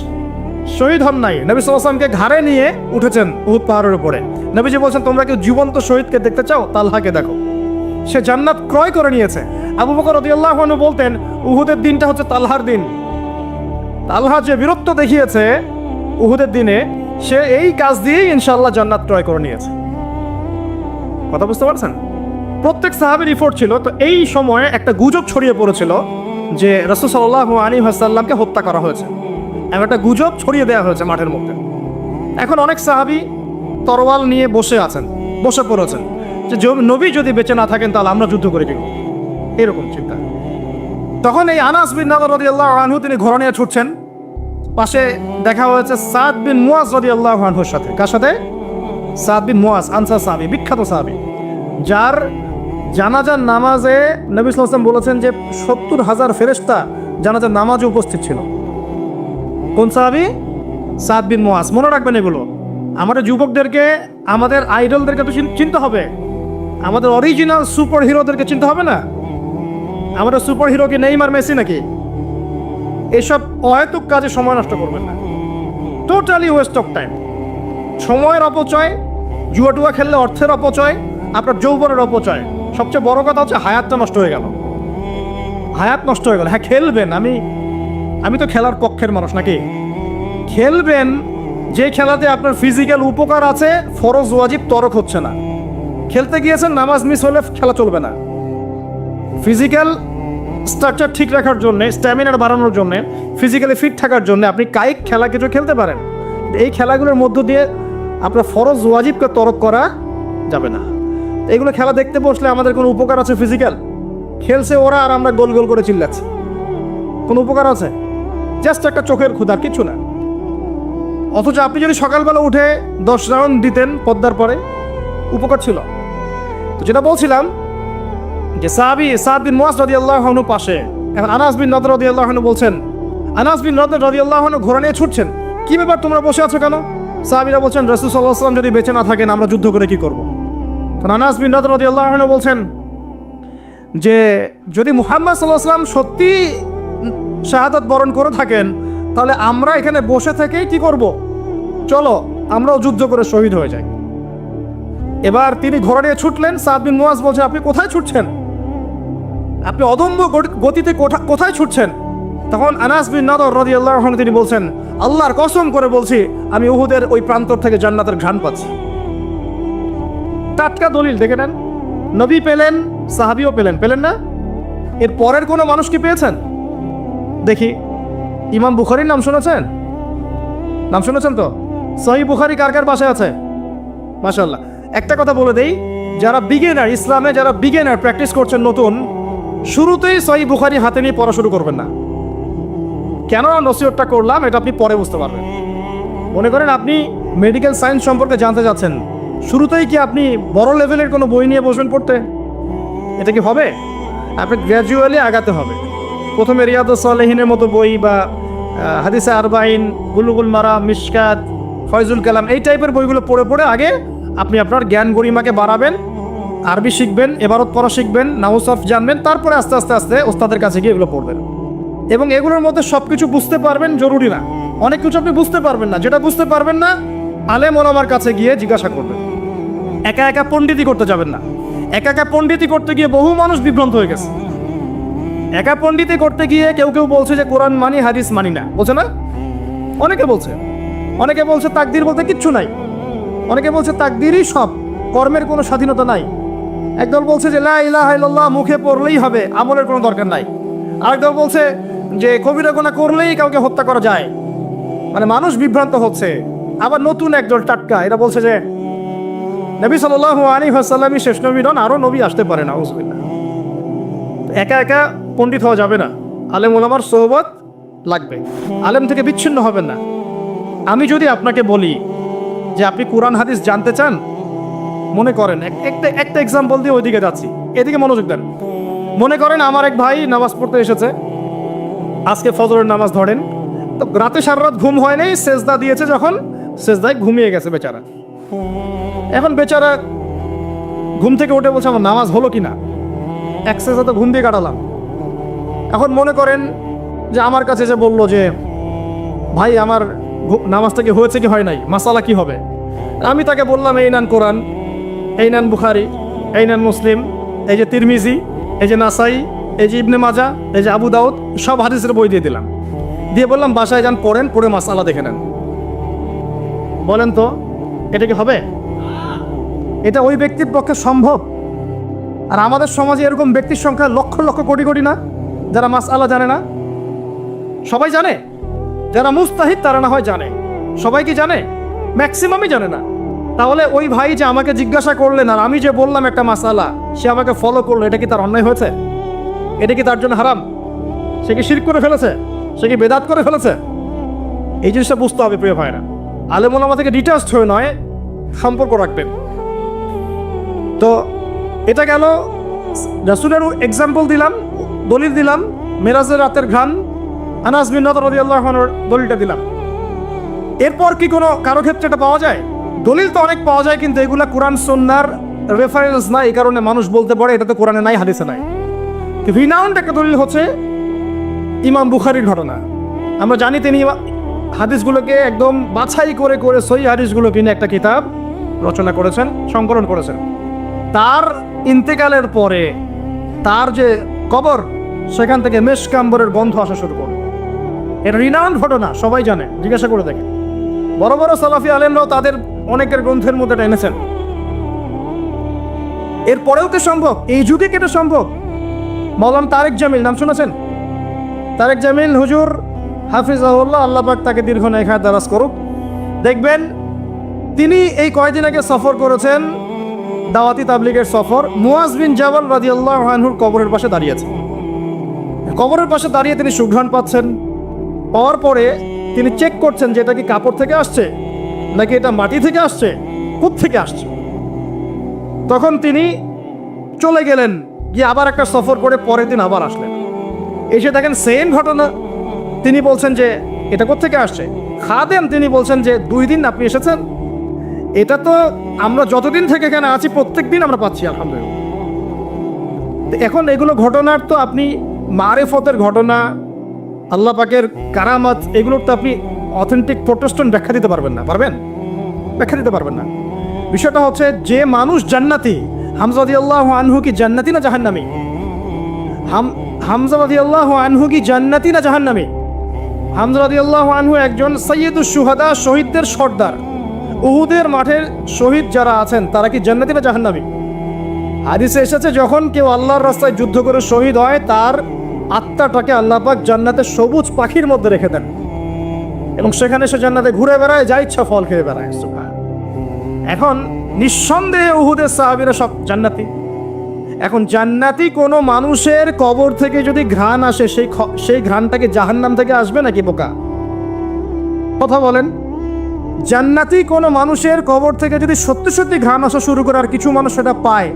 শহীদ হন নাই। নবী সাল্লাল্লাহু আলাইহি ওয়াসাল্লামকে ঘাড়ে নিয়ে উঠেছেন উহুদ পাহাড়ের উপরে। নবীজি বলছেন, তোমরা কেউ জীবন্ত শহীদকে দেখতে চাও, তালহাকে দেখো, সে জান্নাত ক্রয় করে নিয়েছে। আবু বকর রাদিয়াল্লাহু আনহু বলতেন, উহুদের দিনটা হচ্ছে তালহার দিন। তালহা যে বীরত্ব দেখিয়েছে উহুদের দিনে, সে এই কাজ দিয়েই ইনশাআল্লাহ জান্নাত ক্রয় করে নিয়েছে। কথা বুঝতে পারছেন? প্রত্যেক সাহাবীর রিপোর্ট ছিল। তো এই সময়ে একটা গুজব ছড়িয়ে পড়েছিল যে রাসূল সাল্লাল্লাহু আলাইহি ওয়াসাল্লামকে হত্যা করা হয়েছে। এমন একটা গুজব ছড়িয়ে দেওয়া হয়েছে মাঠের মধ্যে। এখন অনেক সাহাবী তরোয়াল নিয়ে বসে পড়েছেন যে নবী যদি বেঁচে না থাকেন তাহলে আমরা যুদ্ধ করে দিব, এরকম চিন্তা। তখন এই আনাস বিন নাদর রাদিয়াল্লাহু আনহু তিনি ঘোড়া নিয়ে ছুটছেন। পাশে দেখা হয়েছে সাদ বিন মুয়াজ রাদিয়াল্লাহু আনহুর সাথে। কার সাথে? সাদ বিন মুয়াজ, আনসার সাহাবী, বিখ্যাত সাহাবী, যার জানাজার নামাজে নবী সাল্লাল্লাহু আলাইহি ওয়াসাল্লাম বলেছেন যে 70,000 ফেরেশতা জানাজার নামাজে উপস্থিত ছিল। কোন সাহাবী? সাদ বিন মুয়াজ। মনে রাখবেন এগুলো। আমাদের যুবকদেরকে, আমাদের আইডলদেরকে তো চিনতে হবে, আমাদের অরিজিনাল সুপার হিরোদেরকে চিনতে হবে না। আমাদের সুপার হিরো কি নেইমার, মেসি নাকি? এসব অহেতুক কাজে সময় নষ্ট করবেন না, টোটালি ওয়েস্ট অফ টাইম। সময়ের অপচয়, জুয়া খেললে অর্থের অপচয়, আপনার যৌবনের অপচয়। সবচেয়ে বড় কথা হচ্ছে হায়াতটা নষ্ট হয়ে গেল। হায়াত নষ্ট হয়ে গেল। হ্যাঁ, খেলবেন, আমি তো খেলার পক্ষের মানুষ, নাকি? খেলবেন যে খেলাতে আপনার ফিজিক্যাল উপকার আছে, ফরজ ওয়াজিব তরক হচ্ছে না। খেলতে গিয়েছেন, নামাজ মিস হলে খেলা চলবে না। ফিজিক্যাল স্ট্রাকচার ঠিক রাখার জন্য, স্ট্যামিনা বাড়ানোর জন্য, ফিজিক্যালি ফিট থাকার জন্য আপনি কায়িক খেলা কিছু খেলতে পারেন। এই খেলাগুলোর মধ্য দিয়ে আপনার ফরজ ওয়াজিবকে তরক করা যাবে না। এইগুলো খেলা দেখতে বসলে আমাদের কোনো উপকার আছে? ফিজিক্যাল খেলছে ওরা আর আমরা গোল গোল করে চিল্লাচ্ছি, কোনো উপকার আছে? জাস্ট একটা চোখের ক্ষুধা, কিছু না। অথচ আপনি যদি সকালবেলা উঠে 10 রাউন্ড দিতেন পদ্মার পরে, উপকার ছিল। তো যেটা বলছিলাম যে সাহাবী সাদ বিন মুয়াজ রাদিয়াল্লাহু আনহু পাশে। এখন আনাস বিন নদর রাদিয়াল্লাহু আনহু বলছেন, আনাস বিন নদর রাদিয়াল্লাহু আনহু ঘোড়া নিয়ে ছুটছেন। কি ব্যাপার, তোমরা বসে আছো কেন? সাহাবীরা বলছেন, রাসূল সাল্লাল্লাহু আলাইহি ওয়াসাল্লাম যদি বেঁচে না থাকেন আমরা যুদ্ধ করে কি করব? তো আনাস বিন নদর রাদিয়াল্লাহু আনহু বলছেন যে যদি মুহাম্মদ সাল্লাল্লাহু আলাইহি ওয়াসাল্লাম সত্যি শাহাদাত বরণ করে থাকেন তাহলে আমরা এখানে বসে থেকেই কি করব? চলো আমরাও যুদ্ধ করে শহীদ হয়ে যাই। এবার তিনি ঘোড়া নিয়ে ছুটলেন। সাদ বিন মুয়াজ বলছেন, আপনি কোথায় ছুটছেন? আপনি অদম্য গতিতে কোথায় ছুটছেন? তখন আনাস বিন নাদর রাদিয়াল্লাহু আনহু তিনি বলছেন, আল্লাহর কসম করে বলছি, আমি উহুদের ওই প্রান্তর থেকে জান্নাতের ঘ্রাণ পাচ্ছি। টাটকা দলিল, দেখে নেন। নবী পেলেন, সাহাবিও পেলেন না? এর পরের কোনো মানুষ কি পেয়েছেন? দেখি, ইমাম বুখারীর নাম শুনেছেন? নাম শুনেছেন তো? সহিহ বুখারী কার কার বাসায় আছে? মাশাআল্লাহ। একটা কথা বলে দেই, যারা বিগিনার, ইসলামে যারা বিগিনার প্র্যাকটিস করছেন নতুন, শুরুতেই সহিহ বুখারী হাতে নিয়ে পড়া শুরু করবেন না। কেন নসিহতটা করলাম এটা আপনি পরে বুঝতে পারবেন। মনে করেন আপনি মেডিকেল সায়েন্স সম্পর্কে জানতে যাচ্ছেন, শুরুতেই কি আপনি বড় লেভেলের কোনো বই নিয়ে বসবেন পড়তে? এটা কি হবে? আপনি গ্র্যাজুয়ালি আগাতে হবে। প্রথমে রিয়াদুস সালেহিনের মতো বই বা হাদিসে আরবাইন, বুলুগুল মারাম, মিশকাত, ফয়জুল কালাম, এই টাইপের বইগুলো পড়ে পড়ে আগে আপনি আপনার জ্ঞান গরিমাকে বাড়াবেন, আরবি শিখবেন, এবারত পড়া শিখবেন, নাহু সরফ জানবেন, তারপরে আস্তে আস্তে আস্তে ওস্তাদের কাছে গিয়ে এগুলো পড়বেন। এবং এগুলোর মধ্যে সব কিছু বুঝতে পারবেন জরুরি না, অনেক কিছু আপনি বুঝতে পারবেন না। যেটা বুঝতে পারবেন না, আলেম ওলামার কাছে গিয়ে জিজ্ঞাসা করবেন। একা একা পণ্ডিতি করতে যাবেন না। একা একা পণ্ডিতি করতে গিয়ে বহু মানুষ বিভ্রান্ত হয়ে গেছে। একা পণ্ডিতি করতে গিয়ে কেউ কেউ বলছে যে কোরআন মানি, হাদিস মানি না, বলছে না? অনেকে বলছে তাকদির বলতে কিচ্ছু নাই। অনেকে বলছে তাকদিরই সব, কর্মের কোনো স্বাধীনতা নাই। একদল বলছে যে লা ইলাহা ইল্লাল্লাহ মুখে পড়লেই হবে, আমলের কোনো দরকার নাই। আরেকদল বলছে যে কবিরা গুনাহ করলেই কাউকে হত্যা করা যায়। মানে মানুষ বিভ্রান্ত হচ্ছে। আবার নতুন একদল টাটকা, এটা বলছে যে নবী সাল্লাল্লাহু আলাইহি ওয়াসাল্লামই শেষ নবী নন, আরও নবী আসতে পারে না। নাউজুবিল্লাহ। একা একা পণ্ডিত হওয়া যাবে না, আলেম ওলামার সোহবত লাগবে। আলেম থেকে বিচ্ছিন্ন হবেন না। আমি যদি আপনাকে বলি যে আপনি কোরআন হাদিস জানতে চান, মনে করেন একটা এক্সাম্পল দিয়ে ওইদিকে যাচ্ছি, এদিকে মনোযোগ দেন। মনে করেন আমার এক ভাই নামাজ পড়তে এসেছে, আজকে ফজরের নামাজ ধরেন, তো রাতে সারা রাত ঘুম হয় নাই, সেজদা দিয়েছে, যখন সেজদায় ঘুমিয়ে গেছে বেচারা। এখন বেচারা ঘুম থেকে উঠে বলছে আমার নামাজ হলো কি না, এক সেজদা তো ঘুম দিয়ে কাটালাম। এখন মনে করেন যে আমার কাছে যে বলল যে ভাই আমার নামাজটা কি হয়েছে কি হয় নাই, মাসালা কি হবে? আমি তাকে বললাম এই নেন কোরআন, এই নেন বুখারী, এই নেন মুসলিম, এই যে তিরমিজি, এই যে নাসাই, এই যে ইবনে মাজা, এই যে আবু দাউদ, সব হাদিসের বই দিয়ে দিলাম। দিয়ে বললাম বাসায় যান, পড়েন, পড়ে মাসালা দেখে নেন। বলেন তো এটা কি হবে? এটা ওই ব্যক্তির পক্ষে সম্ভব? আর আমাদের সমাজে এরকম ব্যক্তির সংখ্যা লক্ষ লক্ষ কোটি কোটি না, যারা মাসআলা জানে না। সবাই জানে, যারা মুস্তাহিদ তারা না হয় জানে, সবাই কি জানে? ম্যাক্সিমামই জানে না। তাহলে ওই ভাই যে আমাকে জিজ্ঞাসা করলেন আর আমি যে বললাম একটা মাসআলা, সে আমাকে ফলো করলো, এটা কি তার অন্যায় হয়েছে? এটা কি তার জন্য হারাম? সে কি শিরক করে ফেলেছে? সে কি বেদাত করে ফেলেছে? এই জিনিসটা বুঝতে হবে প্রিয় ভাইরা। আলেম ওলামা থেকে ডিটাচড হয়ে নয়, সম্পর্ক রাখবেন। তো এটা গেল, রাসূলের এক্সাম্পল দিলাম, দলিল দিলাম, মেরাজের রাতের ঘ্রাণ, আনাস বিন নাদর রাদিয়াল্লাহু আনহুর দলিলটা দিলাম। এরপর কি কোনো কারো ক্ষেত্রে এটা পাওয়া যায়? দলিল তো অনেক পাওয়া যায়, কিন্তু এগুলা কোরআন সুন্নাহর রেফারেন্স না, এই কারণে মানুষ বলতে পারে এটা তো কোরআনে নাই, হাদিসে নাই। রিনাউন্ড একটা দলিল হচ্ছে ইমাম বুখারীর ঘটনা। আমরা জানি তিনি হাদিসগুলোকে একদম বাছাই করে করে সহিহ হাদিসগুলো কিনে একটা কিতাব রচনা করেছেন, সংকলন করেছেন। তার ইন্তেকালের পরে তার যে কবর, সেখান থেকে মেশকাম্বরের গন্ধ আসা শুরু করে। এটা রিনাউন্ড ঘটনা, সবাই জানে, জিজ্ঞাসা করে দেখে। বড় বড় সালাফি আলেমরাও তাদের অনেকের গ্রন্থের মধ্যে এটা এনেছেন। এরপরেও কি সম্ভব? এই যুগে কি এটা সম্ভব? মাওলানা তারেক জামিল নাম শুনেছেন? তারেক জামিল হুজুর হাফিজাহুল্লাহ, আল্লাহ পাক তাকে দীর্ঘ নেক হায়াত দারাজ করুক। দেখবেন তিনি এই কয়েকদিন আগে সফর করেছেন, দাওয়াতি তাবলীগের সফর। মুয়াজ বিন জাবাল রাদিয়াল্লাহু আনহুর কবরের পাশে দাঁড়িয়েছেন। কবরের পাশে দাঁড়িয়ে তিনি সুঘ্রাণ পাচ্ছেন। পাওয়ার পরে তিনি চেক করছেন যে এটা কি কাপড় থেকে আসছে নাকি এটা মাটি থেকে আসছে, কোত্থেকে আসছে। তখন তিনি চলে গেলেন, গিয়ে আবার একটা সফর করে পরের দিন আবার আসলেন। এসে দেখেন সেম ঘটনা। তিনি বলছেন যে এটা কোত্থেকে আসছে। খাদেম তিনি বলছেন যে 2 দিন আপনি এসেছেন, এটা তো আমরা যতদিন থেকে এখানে আছি প্রত্যেক দিন আমরা পাচ্ছি, আলহামদুলিল্লাহ। এখন এগুলো ঘটনার তো আপনি মারেফতের ঘটনা, আল্লাহ পাকের কারামাত, এগুলোর তো আপনি অথেন্টিক প্রোটেস্ট্যান্ট ব্যাখ্যা দিতে পারবেন না। পারবেন? ব্যাখ্যা দিতে পারবেন না। বিষয়টা হচ্ছে যে মানুষ জান্নাতি, হামজা রাদিয়াল্লাহু আনহু কি জান্নাতি না জাহান্নামী? হামজা রাদিয়াল্লাহু আনহু কি জান্নাতি না জাহান্নামী? হামজা রাদিয়াল্লাহু আনহু একজন সাইয়্যিদুশ শুহাদা, শহীদদের সর্দার। উহুদের মাঠের শহীদ যারা আছেন তারা কি জান্নাতি না জাহান্নামী? হাদিসে এসেছে যখন কেউ আল্লাহর রাস্তায় যুদ্ধ করে শহীদ হয় তার আত্মাটাকে আল্লাহ পাক জান্নাতের সবুজ পাখির মধ্যে রেখে দেন এবং সেখানে সে জান্নাতে ঘুরে বেড়ায়, যা ইচ্ছা ফল খেয়ে বেড়ায়। এখন নিঃসন্দেহে উহুদের সাহাবীরা সব জান্নাতি। এখন জান্নাতি কোনো মানুষের কবর থেকে যদি ঘ্রাণ আসে, সেই ঘ্রাণটাকে জাহান্নাম থেকে আসবে নাকি বোকা? কথা বলেন। জান্নাতি কোনো মানুষের কবর থেকে যদি সত্যি সত্যি ঘ্রাণ আসা শুরু করে আর কিছু মানুষ সেটা পায়,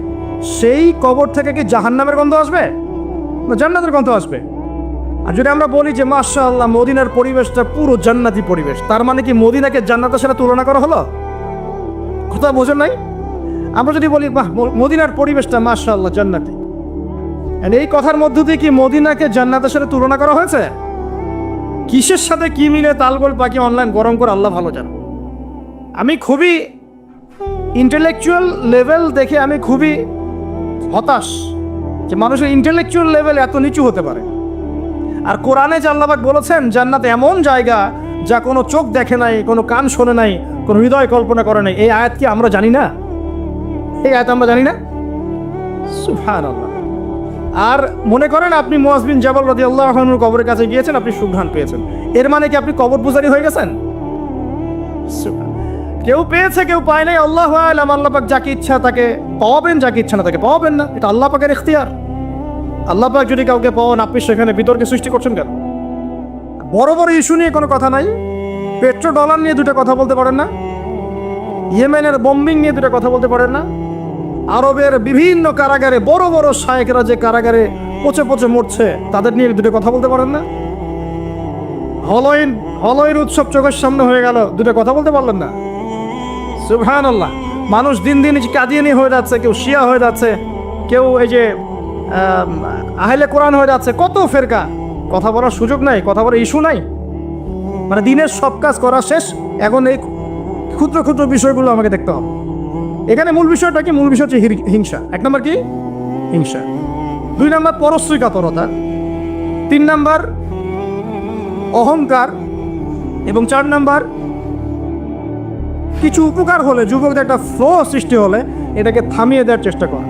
সেই কবর থেকে কি জাহান্নামের গন্ধ আসবে না জান্নাতের গন্ধ আসবে? আর যদি আমরা বলি যে মাশাআল্লাহ মদিনার পরিবেশটা পুরো জান্নাতি পরিবেশ, তার মানে কি মদিনাকে জান্নাতের সাথে তুলনা করা হলো? কথা বোঝেন নাই? আমরা যদি বলি বাহ মদিনার পরিবেশটা মাশাআল্লাহ জান্নাতি, এই কথার মধ্য দিয়ে কি মদিনাকে জান্নাতের সাথে তুলনা করা হয়েছে? কিসের সাথে কি মিলে তালগোল পাখি অনলাইন গরম করে আল্লাহ ভালো জানে। আমি খুবই ইন্টেলেকচুয়াল লেভেল দেখে আমি খুবই হতাশ যে মানুষের ইন্টেলেকচুয়াল লেভেল এত নিচু হতে পারে। আর কোরআনে যে আল্লাহ পাক বলেছেন জান্নাত এমন জায়গা যা কোনো চোখ দেখে নাই, কোনো কান শোনে নাই, কোনো হৃদয় কল্পনা করে নাই, এই আয়াত কি আমরা জানি না? এই আয়াত আমরা জানি না? সুবহানাল্লাহ। আর মনে করেন আপনি মুআয বিন জাবাল রাদিয়াল্লাহু আনহুর কবরের কাছে গিয়েছেন, আপনি সুঘ্রাণ পেয়েছেন, এর মানে কি আপনি কবর পূজারী হয়ে গেছেন? কেউ পেয়েছে কেউ পায় নাই, আল্লাহু আ'লাম। আল্লাহ পাক যাকে ইচ্ছা তাকে পাওয়াবেন, যাকে ইচ্ছা না তাকে পাওয়াবেন না, এটা আল্লাহ পাকের ইখতিয়ার। আল্লাহ পাক যদি কাউকে পাওয়ান, আপনি সেখানে বিতর্কে সৃষ্টি করছেন কেন? বড় বড় ইস্যু নিয়ে কোনো কথা নাই, পেট্রো ডলার নিয়ে দুটো কথা বলতে পারেন না, ইয়েমেনের বোম্বিং নিয়ে দুটো কথা বলতে পারেন না, আরবের বিভিন্ন কারাগারে বড় বড় শায়েখরা যে কারাগারে পচে পচে মরছে তাদের নিয়ে দুটো কথা বলতে পারেন না, হলয়ের উৎসব চোখের সামনে হয়ে গেল, দুটো কথা বলতে পারলেন না। সুবহানাল্লাহ। মানুষ দিন দিন কাদিয়ানি হয়ে যাচ্ছে, কেউ শিয়া হয়ে যাচ্ছে, কেউ এই যে আহলে কোরআন হয়ে যাচ্ছে, কত ফেরকা, কথা বলার সুযোগ নাই, কথা বলার ইস্যু নাই। মানে দিনের সব কাজ করা শেষ, এখন এই ক্ষুদ্র ক্ষুদ্র বিষয়গুলো আমাকে দেখতে হবে। এখানে মূল বিষয়টা কি? মূল বিষয় হচ্ছে হিংসা। এক নম্বর কি? হিংসা। 2 নম্বর পরশ্রীকাতরতা। 3 নম্বর অহংকার। এবং 4 নম্বর কিছু উপকার হলে, যুবকদের একটা ফ্লো সৃষ্টি হলে এটাকে থামিয়ে দেওয়ার চেষ্টা করা।